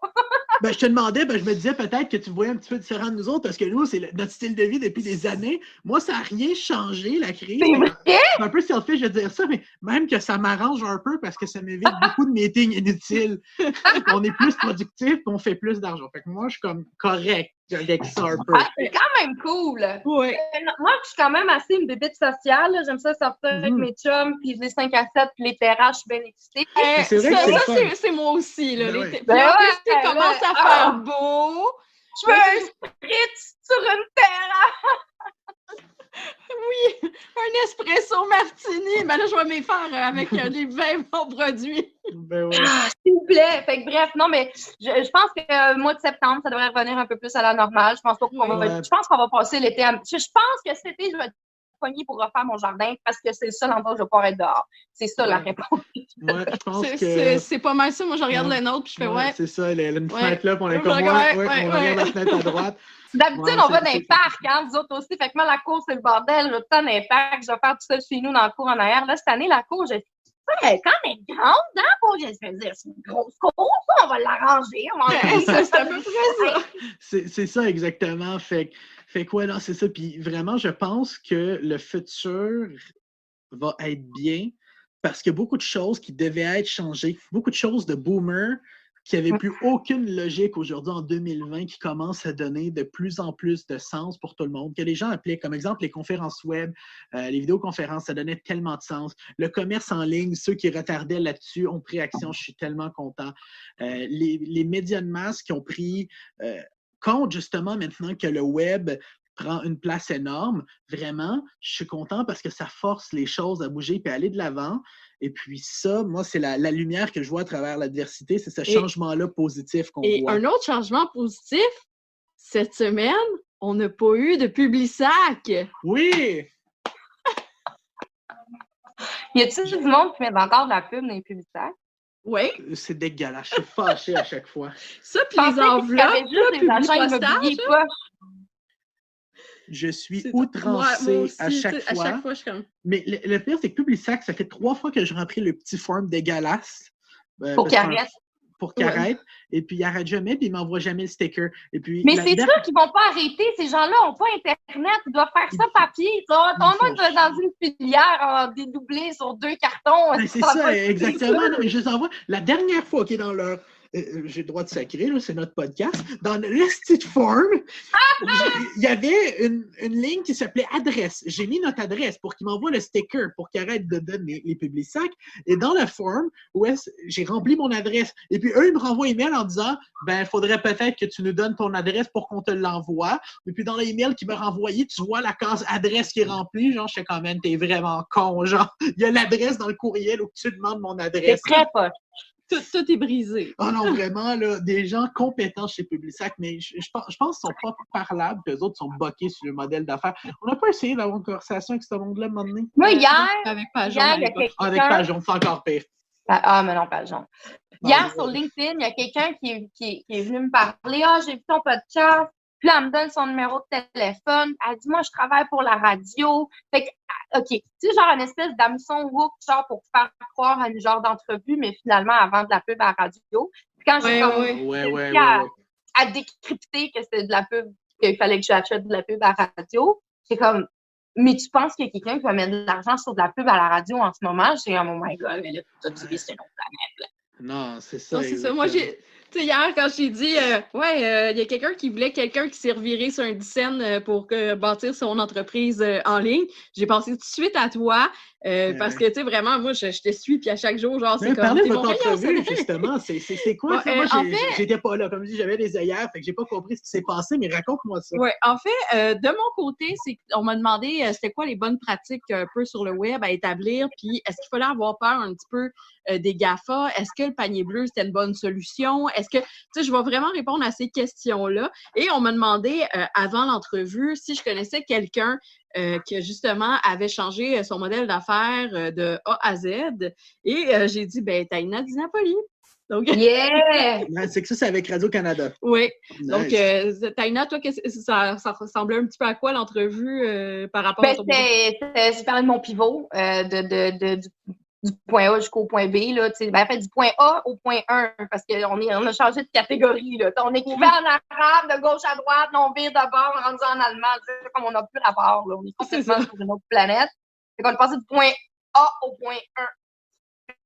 Je te demandais, je me disais peut-être que tu me voyais un petit peu différent de nous autres parce que nous, c'est notre style de vie depuis des années. Moi, ça n'a rien changé, la crise. C'est un peu selfish de dire ça, mais même que ça m'arrange un peu parce que ça m'évite beaucoup de meetings inutiles. On est plus productif et on fait plus d'argent. Fait que moi, je suis comme correct avec ça un peu. C'est quand même cool. Oui. Moi, je suis quand même assez une bébête sociale. Là. J'aime ça sortir avec mes chums, puis les 5 à 7, puis les terrasses, je suis bien excitée. C'est vrai que c'est moi aussi. Là. Ça commence à faire beau. Je veux un spritz sur une terrasse. Oui, un espresso martini. Là, je vais m'y faire avec des vins bons produits. S'il vous plaît. Fait que bref, non, mais je pense que le mois de septembre, ça devrait revenir un peu plus à la normale. Je pense pas je pense qu'on va passer l'été. Je pense que cet été, je vais être pognée pour refaire mon jardin parce que c'est le seul endroit où je vais pouvoir être dehors. C'est ça la réponse. Je pense que... C'est pas mal ça. Moi, je regarde le nôtre puis je fais c'est ça, une fenêtre là, puis on est comme on regarde la fenêtre à droite. D'habitude, on va dans les parcs, hein, vous autres aussi. Fait que moi, la cour, c'est le bordel. Je vais tout le temps dans les parcs. Je vais faire tout ça chez nous dans la cour en arrière. Là, cette année, la cour, elle est quand même grande, hein, pour je veux dire, c'est une grosse cour, ça, on va l'arranger. C'est à peu près ça. C'est ça, exactement. Fait quoi, là, c'est ça. Puis vraiment, je pense que le futur va être bien parce qu'il y a beaucoup de choses qui devaient être changées, beaucoup de choses de boomers qui n'avaient plus aucune logique aujourd'hui en 2020 qui commencent à donner de plus en plus de sens pour tout le monde, que les gens appelaient, comme exemple, les conférences web, les vidéoconférences, ça donnait tellement de sens. Le commerce en ligne, ceux qui retardaient là-dessus ont pris action, je suis tellement content. Les médias de masse qui ont pris compte justement maintenant que le web prend une place énorme, vraiment, je suis content parce que ça force les choses à bouger et à aller de l'avant. Et puis ça, moi, c'est la lumière que je vois à travers l'adversité, c'est ce changement-là positif qu'on voit. Et un autre changement positif, cette semaine, on n'a pas eu de Publisac. Oui! Y a-t-il du monde qui met encore de la pub dans les Publisac? Oui. C'est dégueulasse, je suis fâchée à chaque fois. Ça, puis les enveloppes, des agents immobiliers poches. Je suis outrancée à chaque fois. Je suis comme... Mais le pire, c'est que Publisac, ça fait 3 fois que je remplis le petit form dégueulasse. Pour qu'il arrête. Pour qu'il arrête. Et puis, il n'arrête jamais, puis il ne m'envoie jamais le sticker. Et puis, mais c'est sûr qu'ils ne vont pas arrêter. Ces gens-là n'ont pas Internet. Ils doivent faire ça papier. Ton nom doit être dans une filière dédoublée sur 2 cartons. C'est ça, exactement. Non, mais je les envoie. La dernière fois, OK, dans leur... j'ai le droit de sacrer, là, c'est notre podcast. Dans le petite form, il y avait une ligne qui s'appelait adresse. J'ai mis notre adresse pour qu'ils m'envoient le sticker pour qu'ils arrêtent de donner les Publisac. Et dans la form, j'ai rempli mon adresse. Et puis eux, ils me renvoient un email en disant il faudrait peut-être que tu nous donnes ton adresse pour qu'on te l'envoie. Et puis dans l'email qu'ils me renvoyaient, tu vois la case adresse qui est remplie. Genre, je sais quand même, t'es vraiment con. Genre, il y a l'adresse dans le courriel où tu demandes mon adresse. C'est très poche. Tout est brisé. Ah non, vraiment, là, des gens compétents chez Publisac, mais je pense qu'ils ne sont pas parlables, que les autres sont boqués sur le modèle d'affaires. On n'a pas essayé d'avoir une conversation avec ce monde-là, à un moment donné? Moi, hier, avec Pajon. Avec Pajon, c'est encore pire. Mais non, Pajon. Hier, sur LinkedIn, il y a quelqu'un qui est venu me parler. J'ai vu ton podcast. Puis là, elle me donne son numéro de téléphone. Elle dit, moi, je travaille pour la radio. Fait que, OK, tu sais, genre une espèce d'hameçon hook, genre pour faire croire à une genre d'entrevue, mais finalement, à vendre de la pub à la radio. Puis quand j'ai à décrypter que c'était de la pub, qu'il fallait que j'achète de la pub à la radio, c'est comme, mais tu penses qu'il y a quelqu'un qui va mettre de l'argent sur de la pub à la radio en ce moment? J'ai oh my God, mais là, t'as dit, c'est une autre planète, là. Non, c'est ça. Non, c'est ça. Moi, tu sais, hier, quand j'ai dit, il y a quelqu'un qui voulait quelqu'un qui s'est reviré sur un scène pour bâtir son entreprise en ligne, j'ai pensé tout de suite à toi parce que, tu sais, vraiment, moi, je te suis, puis à chaque jour, genre, c'est comme... Parlez de votre entrevue, justement. C'est quoi? Moi, j'étais pas là. Comme je dis, j'avais des œillères, fait que j'ai pas compris ce qui s'est passé, mais raconte-moi ça. Oui, en fait, de mon côté, on m'a demandé c'était quoi les bonnes pratiques un peu sur le web à établir, puis est-ce qu'il fallait avoir peur un petit peu des GAFA? Est-ce que le panier bleu, c'était une bonne solution? Est-ce que, tu sais, je vais vraiment répondre à ces questions-là. Et on m'a demandé avant l'entrevue si je connaissais quelqu'un qui, justement, avait changé son modèle d'affaires de A à Z. Et j'ai dit, ben, Taina Di Napoli. Donc, Yeah! C'est que ça, c'est avec Radio-Canada. oui. Nice. Donc, Taina, toi, ça ressemblait un petit peu à quoi l'entrevue par rapport à ton c'était super de mon pivot du point A jusqu'au point B. Là, en fait, du point A au point 1, parce qu'on a changé de catégorie. Là. On écrivait en arabe, de gauche à droite, on vire d'abord, on rendu en allemand. Comme on n'a plus rapport. Là. On est complètement sur une autre planète. Fait qu'on est passé du point A au point 1.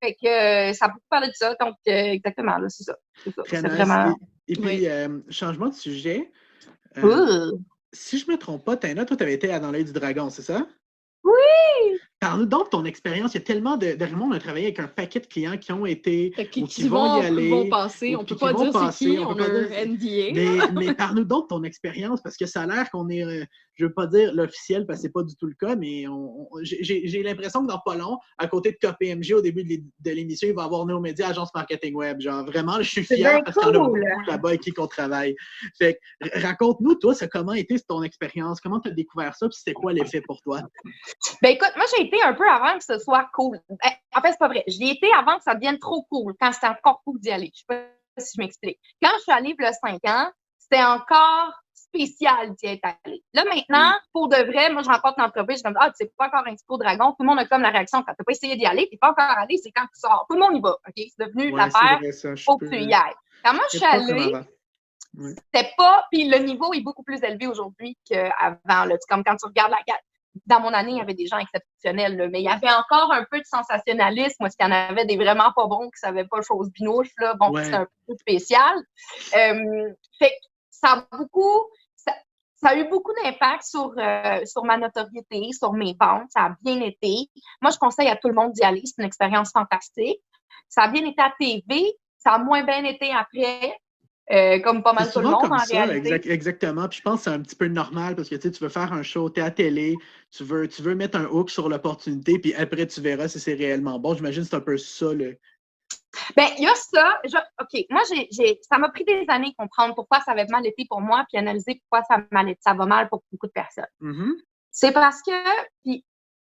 Fait que ça a beaucoup parlé de ça. Donc, exactement, là, c'est ça. Très c'est nice. vraiment... Et puis, changement de sujet. Cool. Si je ne me trompe pas, Taina, toi, tu avais été dans l'œil du dragon, c'est ça? Oui! Parle-nous donc de ton expérience. Il y a tellement de Raymond, on a travaillé avec un paquet de clients qui ont été, qui vont y aller. Vont passer. On ne peut pas dire c'est qui, on a un NDA. Mais parle-nous donc de ton expérience, parce que ça a l'air qu'on est, je ne veux pas dire l'officiel, parce que ce n'est pas du tout le cas, mais j'ai l'impression que dans pas long, à côté de KPMG, au début de l'émission, il va y avoir Néomédia, agence marketing web. Genre, vraiment, je suis fière parce qu'il y en a beaucoup là-bas avec qui on travaille. Fait que, raconte-nous, toi, comment a été ton expérience? Comment tu as découvert ça? Puis c'était quoi l'effet pour toi? Ben écoute, moi, j'ai été un peu avant que ce soit cool. En fait, c'est pas vrai. J'y étais avant que ça devienne trop cool, quand c'était encore cool d'y aller. Je sais pas si je m'explique. Quand je suis allée il y a 5 ans, c'était encore spécial d'y être allée. Là, maintenant, pour de vrai, moi, je rencontre une entreprise, je suis comme, tu sais pas encore un Expo Dragon. Tout le monde a comme la réaction, quand t'as pas essayé d'y aller, t'es pas encore allé, c'est quand tu sors. Tout le monde y va, OK? C'est devenu l'affaire, faut que tu y ailles. Quand moi, je suis allée, c'était pas, puis le niveau est beaucoup plus élevé aujourd'hui qu'avant, là. Comme quand tu regardes la carte. Dans mon année, il y avait des gens exceptionnels, là, mais il y avait encore un peu de sensationnalisme, parce qu'il y en avait des vraiment pas bons qui savaient pas chose binouche, là. Bon, c'était un peu spécial. Fait que ça a eu beaucoup d'impact sur ma notoriété, sur mes ventes. Ça a bien été. Moi, je conseille à tout le monde d'y aller. C'est une expérience fantastique. Ça a bien été à TV. Ça a moins bien été après. Comme pas mal tout le monde, en réalité. Exactement. Puis je pense que c'est un petit peu normal parce que tu veux faire un show, tu es à télé, tu veux mettre un hook sur l'opportunité, puis après, tu verras si c'est réellement bon. J'imagine que c'est un peu ça. Ben, il y a ça. OK, moi, ça m'a pris des années de comprendre pourquoi ça avait mal été pour moi, puis analyser pourquoi ça va mal pour beaucoup de personnes. Mm-hmm. C'est parce que, puis,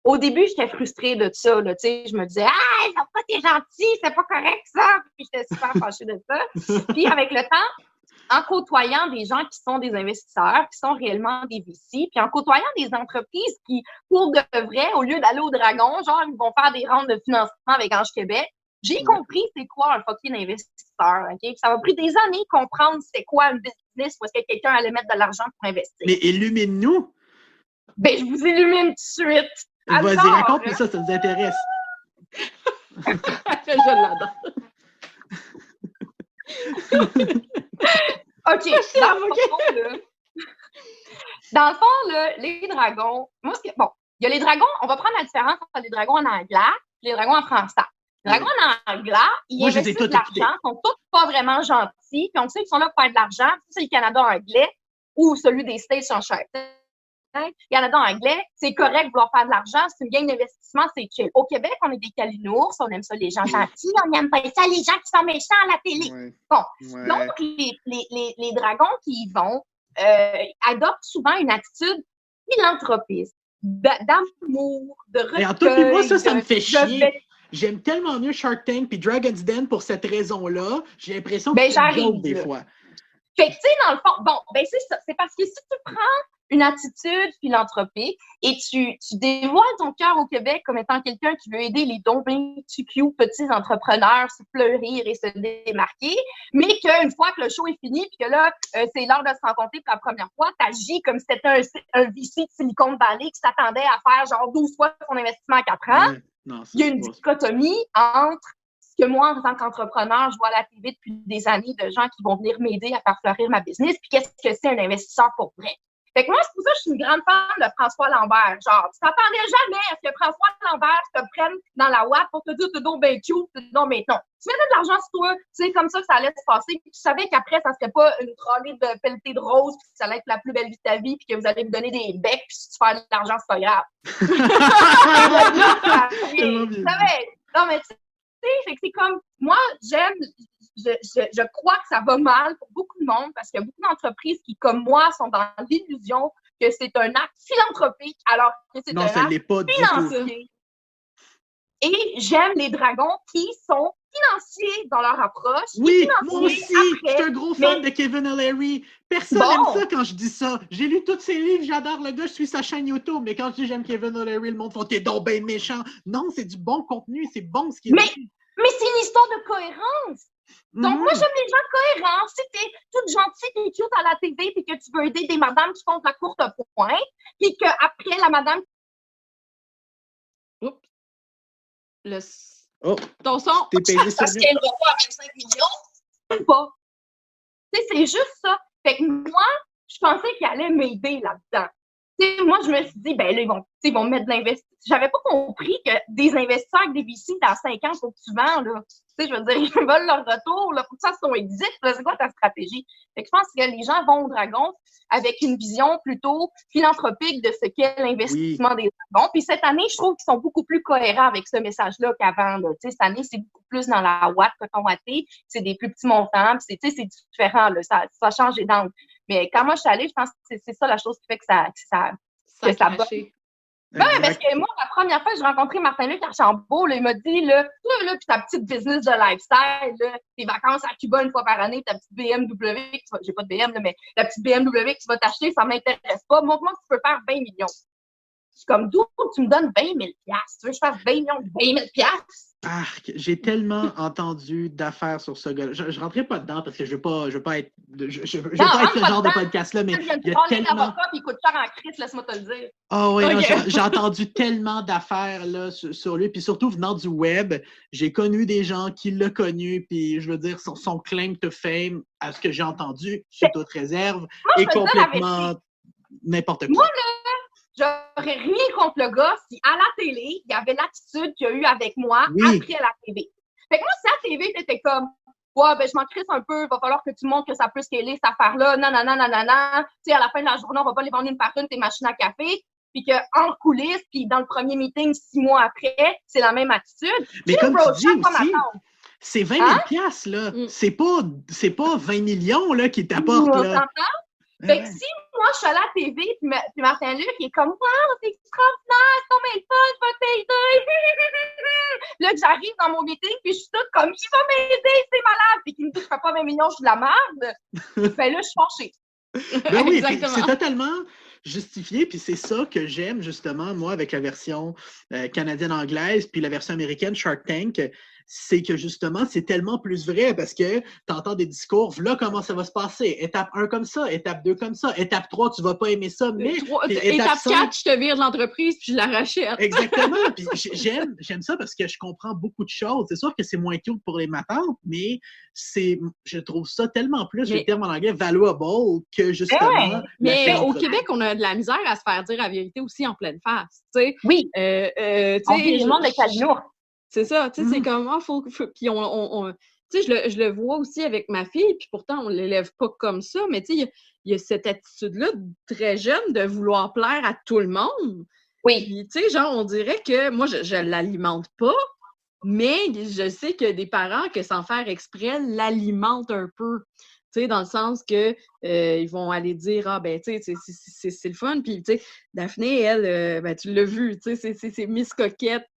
au début, j'étais frustrée de ça, là, tu sais, je me disais, pourquoi t'es gentil, c'est pas correct ça, puis j'étais super fâchée de ça. Puis avec le temps, en côtoyant des gens qui sont des investisseurs, qui sont réellement des VC, puis en côtoyant des entreprises qui, pour de vrai, au lieu d'aller au Dragon, genre, ils vont faire des rounds de financement avec Ange Québec, j'ai compris c'est quoi un fucking investisseur, OK? Ça m'a pris des années de comprendre c'est quoi un business, où est-ce que quelqu'un allait mettre de l'argent pour investir. Mais illumine-nous! Ben, je vous illumine tout de suite. Vas-y, raconte-nous ça nous intéresse. Je l'adore. OK, dans le fond, là, les dragons, moi, bon, il y a les dragons, on va prendre la différence entre les dragons en anglais et les dragons en français. Les dragons en anglais, ils investissent de l'argent, sont tous pas vraiment gentils, puis on sait qu'ils sont là pour faire de l'argent, c'est le Canada anglais ou celui des States en cher. Le Canada anglais, c'est correct de vouloir faire de l'argent, c'est une game d'investissement, c'est chill. Au Québec, on est des calinours, on aime ça les gens gentils, on n'aime pas ça les gens qui sont méchants à la télé. Ouais. Bon, ouais. Donc les dragons qui y vont adoptent souvent une attitude philanthropiste, d'amour, de recueil. Et en tout cas, moi, ça me fait chier. J'aime tellement mieux Shark Tank puis Dragon's Den pour cette raison-là. J'ai l'impression que c'est une joke des fois. Fait que, tu sais, dans le fond, bon, ben c'est ça. C'est parce que si tu prends une attitude philanthropique et tu dévoiles ton cœur au Québec comme étant quelqu'un qui veut aider les cute petits entrepreneurs se fleurir et se démarquer, mais qu'une fois que le show est fini puis que là, c'est l'heure de se rencontrer pour la première fois, t'agis comme si c'était un VC de Silicon Valley qui s'attendait à faire genre 12 fois son investissement en 4 ans. Ouais. Non, il y a une dichotomie entre ce que moi, en tant qu'entrepreneur, je vois à la TV depuis des années de gens qui vont venir m'aider à faire fleurir ma business, puis qu'est-ce que c'est un investisseur pour vrai. Fait que moi, c'est pour ça que je suis une grande fan de François Lambert. Genre, tu t'attendais jamais à ce que François Lambert te prenne dans la ouate pour te dire t'es donc ben cute, t'es donc ben non. Tu mettais de l'argent sur toi, c'est comme ça que ça allait se passer, puis tu savais qu'après, ça serait pas une trolley de pelletée de rose, puis que ça allait être la plus belle vie de ta vie, puis que vous allez me donner des becs, puis si tu fais de l'argent, c'est pas grave. Tu savais, non, mais tu sais, fait que c'est comme, moi, je crois que ça va mal pour beaucoup de monde parce qu'il y a beaucoup d'entreprises qui, comme moi, sont dans l'illusion que c'est un acte philanthropique alors que c'est un acte financier. Et j'aime les dragons qui sont financiers dans leur approche. Oui, moi aussi, je suis un gros fan de Kevin O'Leary. Personne n'aime ça quand je dis ça. J'ai lu tous ses livres, j'adore le gars, je suis sa chaîne YouTube, mais quand je dis j'aime Kevin O'Leary, le monde fait « T'es donc ben méchant ». Non, c'est du bon contenu, c'est bon ce qu'il dit. Mais c'est une histoire de cohérence. Donc, moi, j'aime les gens cohérents. Si t'es toute gentille, t'es cute à la TV, puis que tu veux aider des madames qui font de la courte pointe, puis qu'après, la madame... Oups. Oh, ton son. T'es payé parce qu'elle ne va pas à 25 millions. Pas. Tu sais, c'est juste ça. Fait que moi, je pensais qu'ils allaient m'aider là-dedans. Tu sais, moi, je me suis dit, ben là, ils vont mettre de l'investissement. J'avais pas compris que des investisseurs avec des VC dans 5 ans, il faut que tu vends, là. Tu sais, je veux dire, ils veulent leur retour, là. Faut que ça son exit. C'est quoi ta stratégie? Fait que je pense que les gens vont au dragon avec une vision plutôt philanthropique de ce qu'est l'investissement des dragons. Puis cette année, je trouve qu'ils sont beaucoup plus cohérents avec ce message-là qu'avant, là. Tu sais, cette année, c'est beaucoup plus dans la ouate coton watté. C'est des plus petits montants. Puis c'est différent, là. Ça change les dents. Mais quand moi, je suis allée, je pense que c'est ça la chose qui fait que ça bat. Ben, parce que moi, la première fois que j'ai rencontré Martin-Luc Archambault, là, il m'a dit, là, toi, là, puis ta petite business de lifestyle, là, tes vacances à Cuba une fois par année, ta petite BMW, j'ai pas de BM, là, mais la petite BMW que tu vas t'acheter, ça m'intéresse pas. Montre-moi que tu peux faire 20 millions. Je suis comme, d'où tu me donnes 20 000 $? Tu veux que je fasse 20 millions de 20 000 $? Ah, j'ai tellement entendu d'affaires sur ce gars-là. Je rentrerai pas dedans parce que je veux pas être ce genre de podcast-là, mais il y a tellement... Il coûte cher en crise, laisse-moi te le dire. Ah oui, j'ai entendu tellement d'affaires là, sur lui, puis surtout venant du web, j'ai connu des gens qui l'ont connu, puis je veux dire, son claim to fame, à ce que j'ai entendu, sous toute réserve, est complètement n'importe quoi. Moi, là, j'aurais rien contre le gars si à la télé, il y avait l'attitude qu'il y a eu avec moi après la TV. Fait que moi, si à la TV, t'étais comme, ouais, ben, je m'en crisse un peu, il va falloir que tu montres que ça peut scaler cette affaire-là, nanana. Tu sais, à la fin de la journée, on va pas les vendre une par une, tes machines à café. Puis qu'en coulisses, puis dans le premier meeting, 6 mois après, c'est la même attitude. Mais comme tu dis aussi, c'est 20 000 $, là. C'est pas 20 millions, là, qui t'apportent, là. Fait que si moi, je suis à la TV, puis Martin-Luc, il est comme, wow, c'est extraordinaire, c'est ton fun, je vais t'aider. Là, que j'arrive dans mon meeting, puis je suis toute comme, il va m'aider, c'est malade. Puis qu'il me dit, je fais pas 20 millions, je suis de la merde. Ben là, je suis fâchée. Ben oui, c'est totalement justifié, puis c'est ça que j'aime, justement, moi, avec la version canadienne-anglaise, puis la version américaine, Shark Tank, c'est que justement, c'est tellement plus vrai parce que tu entends des discours, là, comment ça va se passer? Étape 1 comme ça, étape 2 comme ça, étape 3, tu vas pas aimer ça, mais... Étape 4, je te vire de l'entreprise puis je la rachète. Exactement, puis j'aime ça parce que je comprends beaucoup de choses. C'est sûr que c'est moins cute pour les matantes, mais je trouve ça tellement plus, le terme en anglais, valuable, que justement... Mais au Québec, on a de la misère à se faire dire la vérité aussi en pleine face, tu sais. Oui, on vit le monde de Calinours. C'est ça, tu sais, c'est comme, puis tu sais, je le vois aussi avec ma fille, puis pourtant, on l'élève pas comme ça, mais tu sais, il y a cette attitude-là très jeune de vouloir plaire à tout le monde. Oui. Puis, tu sais, genre, on dirait que, moi, je l'alimente pas, mais je sais que des parents, que sans faire exprès, l'alimentent un peu. Tu sais, dans le sens que ils vont aller dire, ah, ben, tu sais, c'est le fun. Puis, tu sais, Daphné, elle, ben, tu l'as vu, tu sais, c'est Miss Coquette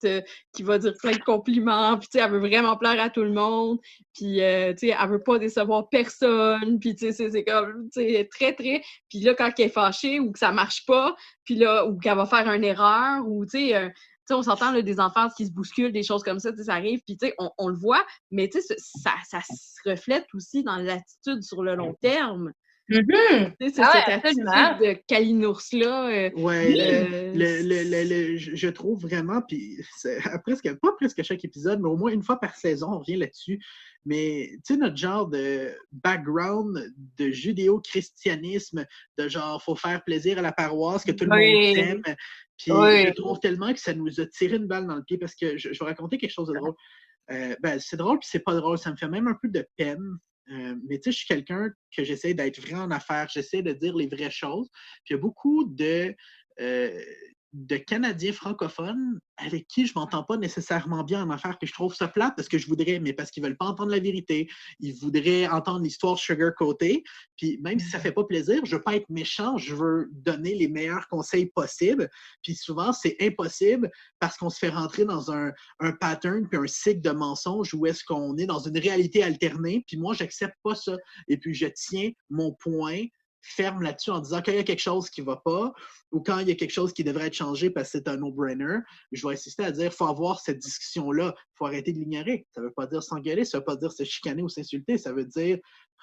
qui va dire plein de compliments. Puis, tu sais, elle veut vraiment plaire à tout le monde. Puis, tu sais, elle veut pas décevoir personne. Puis, tu sais, c'est comme, tu sais, très, très... Puis là, quand elle est fâchée ou que ça marche pas, puis là, ou qu'elle va faire une erreur, ou, tu sais... on s'entend là, des enfants qui se bousculent, des choses comme ça arrive, puis on le voit, mais ça se reflète aussi dans l'attitude sur le long terme. Mm-hmm. C'est cette attitude de Calinours-là. Je trouve vraiment, puis pas presque chaque épisode, mais au moins une fois par saison, on revient là-dessus. Mais tu sais, notre genre de background de judéo-christianisme, de genre, faut faire plaisir à la paroisse, que tout le monde t'aime. Puis je trouve tellement que ça nous a tiré une balle dans le pied parce que je vais raconter quelque chose de drôle. C'est drôle, puis c'est pas drôle. Ça me fait même un peu de peine. Mais tu sais, je suis quelqu'un que j'essaie d'être vrai en affaires. J'essaie de dire les vraies choses. Puis il y a beaucoup de de Canadiens francophones avec qui je m'entends pas nécessairement bien en affaires, que je trouve ça plate parce que je voudrais, mais parce qu'ils veulent pas entendre la vérité. Ils voudraient entendre l'histoire sugar-coatée. Puis même si ça fait pas plaisir, je veux pas être méchant, je veux donner les meilleurs conseils possibles. Puis souvent, c'est impossible parce qu'on se fait rentrer dans un pattern puis un cycle de mensonges où est-ce qu'on est dans une réalité alternée. Puis moi, j'accepte pas ça. Et puis, je tiens mon point ferme là-dessus en disant qu'il y a quelque chose qui ne va pas ou quand il y a quelque chose qui devrait être changé parce que c'est un no-brainer, je vais insister à dire qu'il faut avoir cette discussion-là. Il faut arrêter de l'ignorer. Ça ne veut pas dire s'engueuler, ça ne veut pas dire se chicaner ou s'insulter. Ça veut dire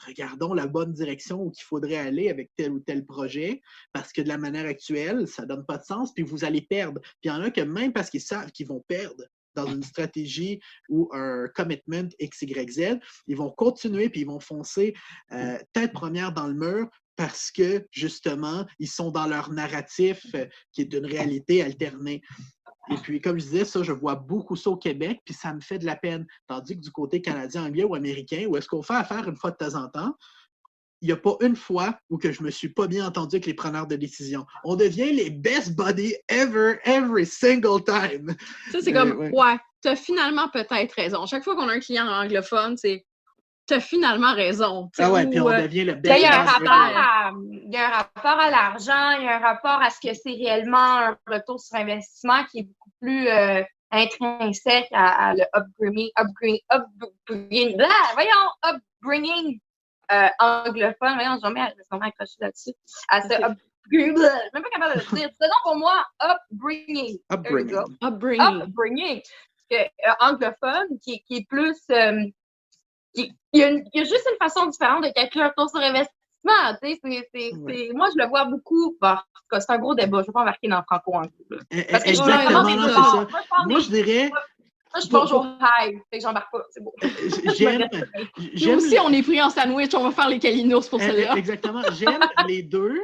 regardons la bonne direction où il faudrait aller avec tel ou tel projet parce que de la manière actuelle, ça ne donne pas de sens puis vous allez perdre. Puis il y en a que même parce qu'ils savent qu'ils vont perdre dans une stratégie ou un commitment XYZ, ils vont continuer puis ils vont foncer tête première dans le mur parce que, justement, ils sont dans leur narratif qui est d'une réalité alternée. Et puis, comme je disais, ça, je vois beaucoup ça au Québec, puis ça me fait de la peine. Tandis que du côté canadien, anglais ou américain, où est-ce qu'on fait affaire une fois de temps en temps, il n'y a pas une fois où que je me suis pas bien entendu avec les preneurs de décision. On devient les best buddies ever, every single time. Ça, c'est comme, ouais, t'as finalement peut-être raison. Chaque fois qu'on a un client anglophone, c'est t'as finalement raison. Ah ouais, puis on devient le best. Il y a un rapport à l'argent, il y a un rapport à ce que c'est réellement un retour sur investissement qui est beaucoup plus intrinsèque à le upbringing anglophone. Voyons, je vais m'accrocher là-dessus. À ce upbringing. Je suis même pas capable de le dire. C'est donc pour moi upbringing. Upbringing. Anglophone qui est plus. Il y a juste une façon différente de calculer un retour sur investissement. Moi, je le vois beaucoup. Bon, c'est un gros débat. Je ne vais pas embarquer dans le franco-anglais. Exactement, non, c'est ça. Moi, je dirais. Moi, je mange au high. Fait que j'embarque pas. C'est beau. J'aime. Nous aussi, on est pris en sandwich. On va faire les calinos pour celle-là. Exactement. J'aime les deux.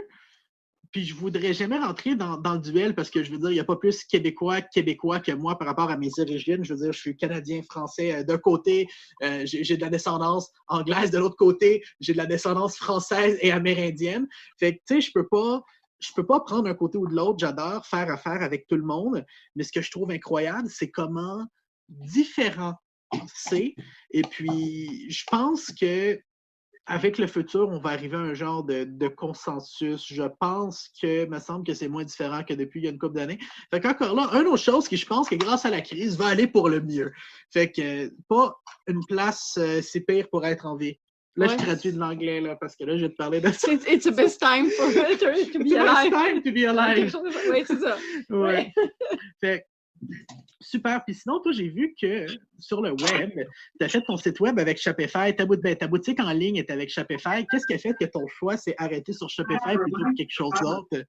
Puis je voudrais jamais rentrer dans le duel parce que je veux dire, il n'y a pas plus québécois que moi par rapport à mes origines. Je veux dire, je suis canadien, français. D'un côté, j'ai de la descendance anglaise. De l'autre côté, j'ai de la descendance française et amérindienne. Fait que, tu sais, je peux pas prendre un côté ou de l'autre. J'adore faire affaire avec tout le monde. Mais ce que je trouve incroyable, c'est comment différent c'est. Et puis, je pense que avec le futur, on va arriver à un genre de consensus. Je pense que, me semble que c'est moins différent que depuis il y a une couple d'années. Fait qu'encore là, une autre chose qui, je pense que grâce à la crise, va aller pour le mieux. Fait que, pas une place si pire pour être en vie. Là, je traduis de l'anglais, là, parce que là, je vais te parler de ça. It's the best time to be alive. It's the best time to be alive. Oui, c'est ça. Ouais. Fait super. Puis sinon, toi, j'ai vu que sur le web, tu as fait ton site web avec Shopify. Ta boutique en ligne est avec Shopify. Qu'est-ce qui a fait que ton choix s'est arrêté sur Shopify plutôt que quelque chose d'autre?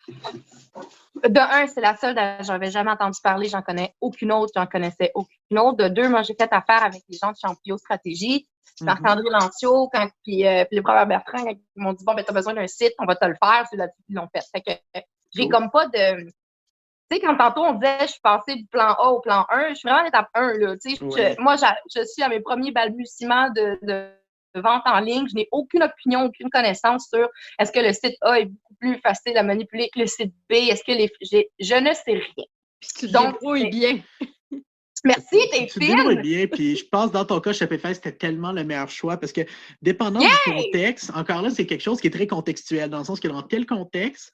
De un, c'est la seule dont j'avais jamais entendu parler. J'en connais aucune autre. J'en connaissais aucune autre. De deux, moi, j'ai fait affaire avec les gens de Champio Stratégie. Marc-André Lancio, puis le professeur Bertrand, ils m'ont dit, bon, ben, t'as besoin d'un site, on va te le faire. C'est là-dessus qu'ils l'ont fait. Fait que j'ai comme pas de... Tu sais, quand tantôt on disait je suis passée du plan A au plan 1, je suis vraiment à l'étape 1, là. Tu sais, moi, je suis à mes premiers balbutiements de vente en ligne. Je n'ai aucune opinion, aucune connaissance sur est-ce que le site A est beaucoup plus facile à manipuler que le site B. Est-ce que je ne sais rien. Puis tu te débrouilles bien. Merci, t'es tu fine. débrouilles bien, puis je pense dans ton cas, Shopify, c'était tellement le meilleur choix parce que dépendant du contexte, encore là, c'est quelque chose qui est très contextuel, dans le sens que dans quel contexte,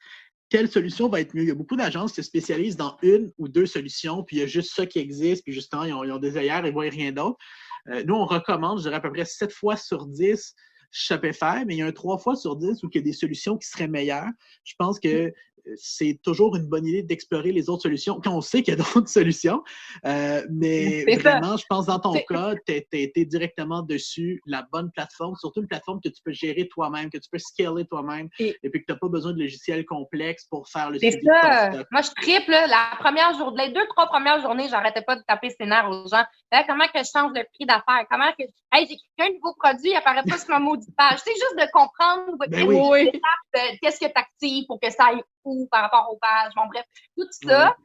quelle solution va être mieux? Il y a beaucoup d'agences qui se spécialisent dans une ou deux solutions, puis il y a juste ça qui existe, puis justement, ils ont des œillères et ils ne voient rien d'autre. Nous, on recommande, je dirais à peu près 7 fois sur 10 Shopify, mais il y a un 3 fois sur 10 où il y a des solutions qui seraient meilleures. Je pense que c'est toujours une bonne idée d'explorer les autres solutions quand on sait qu'il y a d'autres solutions. Mais vraiment, je pense dans ton cas, tu as été directement dessus la bonne plateforme, surtout une plateforme que tu peux gérer toi-même, que tu peux scaler toi-même et puis que tu n'as pas besoin de logiciels complexes pour faire le suivi de ton stock. Moi, je triple la première journée, les 2-3 premières journées, j'arrêtais pas de taper ses nerfs aux gens. Comment que je change le prix d'affaires? Comment que j'ai créé un nouveau produit, il apparaît pas sur ma maudite page. C'est juste de comprendre qu'est-ce que tu actives pour que ça aille où par rapport aux pages. Bon, bref, tout ça,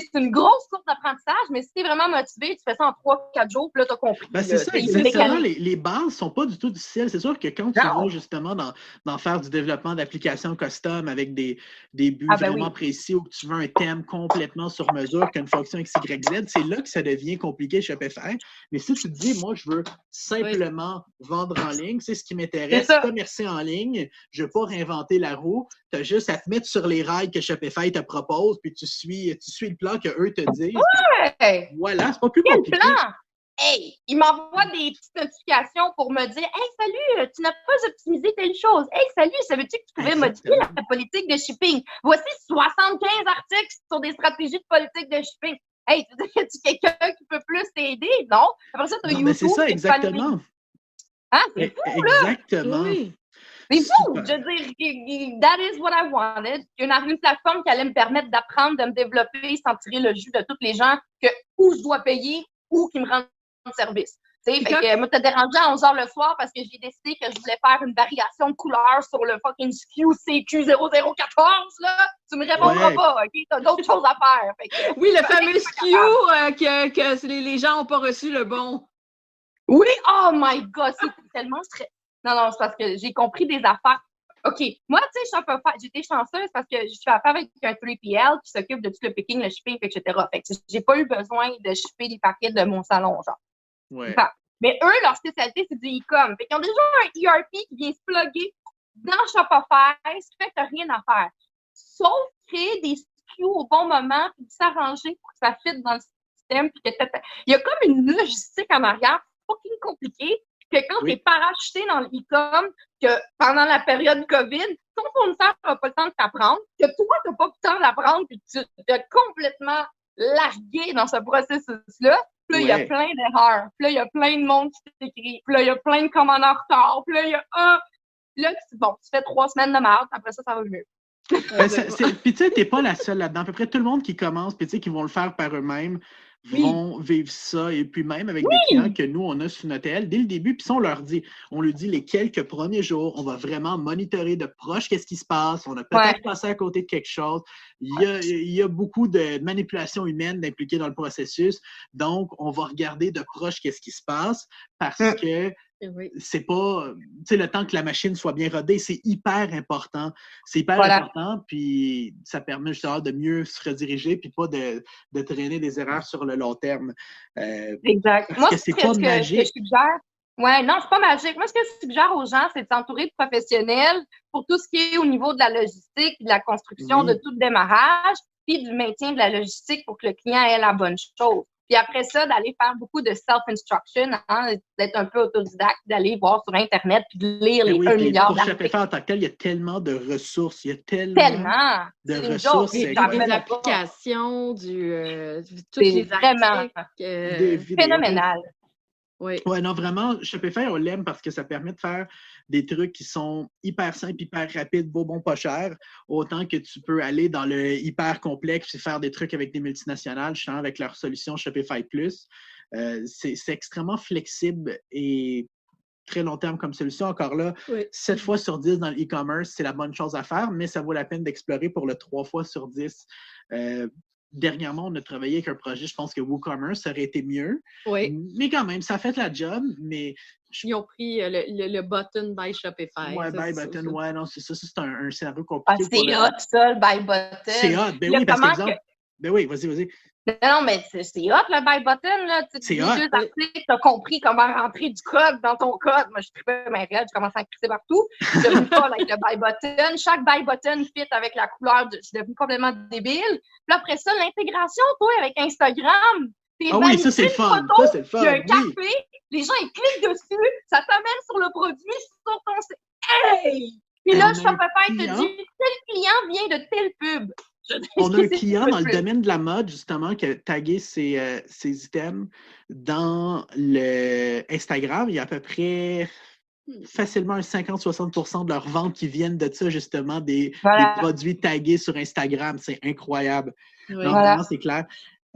c'est une grosse courbe d'apprentissage, mais si t'es vraiment motivé, tu fais ça en 3-4 jours, puis là, t'as compris. Ben, c'est ça, exactement. Les bases sont pas du tout difficiles. C'est sûr que quand tu vas justement dans faire du développement d'applications custom avec des buts vraiment précis ou que tu veux un thème complètement sur mesure qu'une fonction XYZ, c'est là que ça devient compliqué chez Shopify. Mais si tu te dis, moi, je veux simplement vendre en ligne, c'est ce qui m'intéresse, commercer en ligne, je ne veux pas réinventer la roue, tu as juste à te mettre sur les rails que Shopify te propose, puis tu suis le plan qu'eux te disent. Ouais! Voilà, c'est pas plus compliqué. Quel plan? Hey, il m'envoie des petites notifications pour me dire « Hey, salut, tu n'as pas optimisé telle chose. Hey, salut, ça veut-tu que tu pouvais modifier la politique de shipping? Voici 75 articles sur des stratégies de politique de shipping. Hey, tu dis, y a quelqu'un qui peut plus t'aider? Non? Après ça, tu as YouTube. Mais c'est ça, exactement. Hein, c'est fou, là! Exactement. Oui. C'est fou! Je veux dire, that is what I wanted. Une plateforme qui allait me permettre d'apprendre, de me développer, sans tirer le jus de tous les gens que ou je dois payer ou qui me rendent service. Tu sais, fait que moi, t'as dérangé à 11h le soir parce que j'ai décidé que je voulais faire une variation de couleur sur le fucking SKU CQ0014, là. Tu me répondras pas, OK? T'as d'autres choses à faire. Fait que, oui, le fameux SKU que les gens n'ont pas reçu le bon. Oui, oh my God, c'est tellement stressant. Non, c'est parce que j'ai compris des affaires. OK, moi, tu sais, j'étais chanceuse parce que je fais affaire avec un 3PL qui s'occupe de tout le picking, le shipping, etc. Fait que j'ai pas eu besoin de shipper des paquets de mon salon, genre. Ouais. Mais eux, leur spécialité, c'est du e-com. Fait qu'ils ont déjà un ERP qui vient se plugger dans Shopify, ce qui fait que t'as rien à faire. Sauf créer des SKU au bon moment puis s'arranger pour que ça fitte dans le système. Puis que il y a comme une logistique en arrière fucking compliquée que quand t'es parachuté dans le e-com, que pendant la période COVID, ton fournisseur n'a pas le temps de t'apprendre, que toi, t'as pas le temps d'apprendre puis tu t'es complètement largué dans ce processus-là. Puis là, il y a plein d'erreurs. Puis là, il y a plein de monde qui t'écrit. Puis là, il y a plein de commandes en retard. Puis là, il y a Là, tu fais 3 semaines de merde. Après ça va mieux. Puis tu sais, t'es pas la seule là-dedans. À peu près tout le monde qui commence, puis tu sais, qui vont le faire par eux-mêmes, vont vivre ça. Et puis même avec des clients que nous, on a sur notre aile, dès le début, puis ça, on leur dit les quelques premiers jours, on va vraiment monitorer de proche qu'est-ce qui se passe. On a peut-être passé à côté de quelque chose. Il y a beaucoup de manipulation humaine impliquée dans le processus. Donc, on va regarder de proche qu'est-ce qui se passe parce que c'est pas, tu sais, le temps que la machine soit bien rodée, c'est hyper important. C'est hyper important, puis ça permet justement de mieux se rediriger, puis pas de traîner des erreurs sur le long terme. Exact. Parce moi, que c'est pas magique. Que je suggère, non, c'est pas magique. Moi, ce que je suggère aux gens, c'est de s'entourer de professionnels pour tout ce qui est au niveau de la logistique, de la construction, de tout le démarrage, puis du maintien de la logistique pour que le client ait la bonne chose. Puis après ça, d'aller faire beaucoup de self-instruction, d'être un peu autodidacte, d'aller voir sur Internet puis de lire les 1 milliard d'articles. Pour Shopify en tant que tel, il y a tellement de ressources. Il y a tellement de ressources. Des applications, toutes les vraiment phénoménal. Oui, non, vraiment, Shopify, on l'aime parce que ça permet de faire des trucs qui sont hyper simples, hyper rapides, beau, bon, pas cher, autant que tu peux aller dans le hyper complexe et faire des trucs avec des multinationales, je sens, avec leur solution Shopify Plus. C'est extrêmement flexible et très long terme comme solution. Encore là, 7 fois sur 10 dans le e-commerce, c'est la bonne chose à faire, mais ça vaut la peine d'explorer pour le 3 fois sur 10. Dernièrement, on a travaillé avec un projet, je pense que WooCommerce, ça aurait été mieux. Oui. Mais quand même, ça a fait la job, mais... Ils ont pris le button by Shopify. Ouais, buy button, non, c'est ça. C'est un scénario compliqué. C'est hot, ça, le buy button. C'est hot, oui, parce qu'exemple... Ben oui, vas-y. Non, mais c'est hot, le buy button, là. Tu as compris comment rentrer du code dans ton code. Moi, je tripais ma règle, je commençais à crisser partout. Je suis devenue folle avec le buy button. Chaque buy button fit avec la couleur. Je suis devenue complètement débile. Puis après ça, l'intégration, toi, avec Instagram. Oui, ça, c'est le fun. Ça, c'est le fun. Il y a un café, les gens, ils cliquent dessus, ça t'amène sur le produit, sur ton site. Hey! Puis là, Shopify te dit, tel client vient de telle pub. On a un client dans le domaine de la mode, justement, qui a tagué ses items dans le Instagram. Il y a à peu près facilement un 50-60% de leurs ventes qui viennent de ça, justement, des produits tagués sur Instagram. C'est incroyable. Donc, vraiment, c'est clair.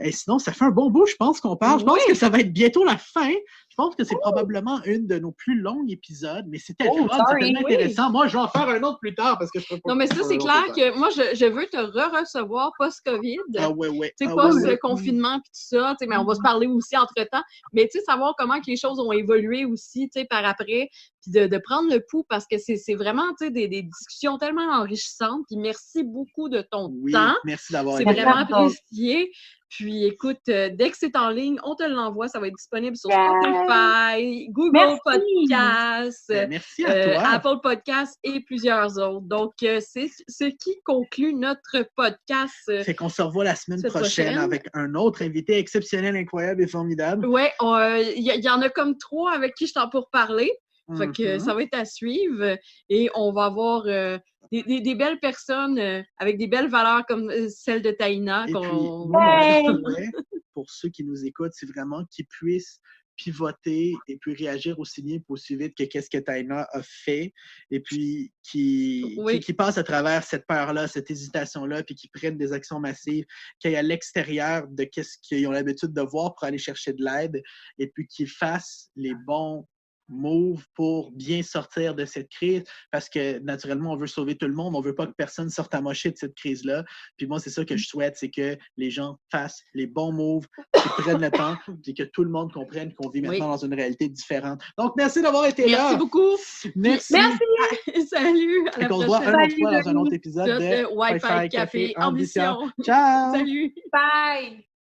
Et sinon, ça fait un bon bout, je pense qu'on parle. Je pense que ça va être bientôt la fin. Je pense que c'est probablement une de nos plus longs épisodes, mais c'était Oh, fun, c'est tellement sorry. intéressant. Moi, je vais en faire un autre plus tard parce que je peux pas. Non, mais ça, c'est un clair autre que moi, je veux te re-recevoir post-COVID. Ah ouais. Tu sais, Ah post-confinement puis tout ça, tu sais, mais on va se parler aussi entre-temps. Mais tu sais, savoir comment que les choses ont évolué aussi, tu sais, par après, puis de prendre le pouls parce que c'est vraiment, tu sais, des discussions tellement enrichissantes. Puis merci beaucoup de ton Oui, temps. merci d'avoir C'est été là. vraiment apprécié. Puis écoute, dès que c'est en ligne, on te l'envoie. Ça va être disponible sur Yeah. Spotify, Google Merci. Podcasts, Merci à toi. Apple Podcasts et plusieurs autres. Donc, c'est ce qui conclut notre podcast. Fait qu'on se revoit la semaine cette prochaine prochaine. avec un autre invité exceptionnel, incroyable et formidable. Ouais, il y en a comme 3 avec qui je t'en pour parler. Fait que Mhm. ça va être à suivre et on va avoir des belles personnes avec des belles valeurs comme celle de Taïna. Et qu'on- puis, moi, mon souhait, pour ceux qui nous écoutent, c'est vraiment qu'ils puissent pivoter et puis réagir aussi bien et aussi vite que qu'est-ce que Taïna a fait et puis qui passent à travers cette peur-là, cette hésitation-là, puis qui prennent des actions massives, qui aillent à l'extérieur de qu'est-ce qu'ils ont l'habitude de voir pour aller chercher de l'aide et puis qu'ils fassent les bons move pour bien sortir de cette crise parce que naturellement, on veut sauver tout le monde. On veut pas que personne sorte amoché de cette crise-là. Puis moi, c'est ça que je souhaite, c'est que les gens fassent les bons moves, qu'ils prennent le temps, puis que tout le monde comprenne qu'on vit maintenant dans une réalité différente. Donc, merci d'avoir été là. Merci beaucoup. Merci. Salut. À la On se voit prochaine. un autre fois dans un autre épisode de Wi-Fi Café Ambition. Ciao. Salut. Bye!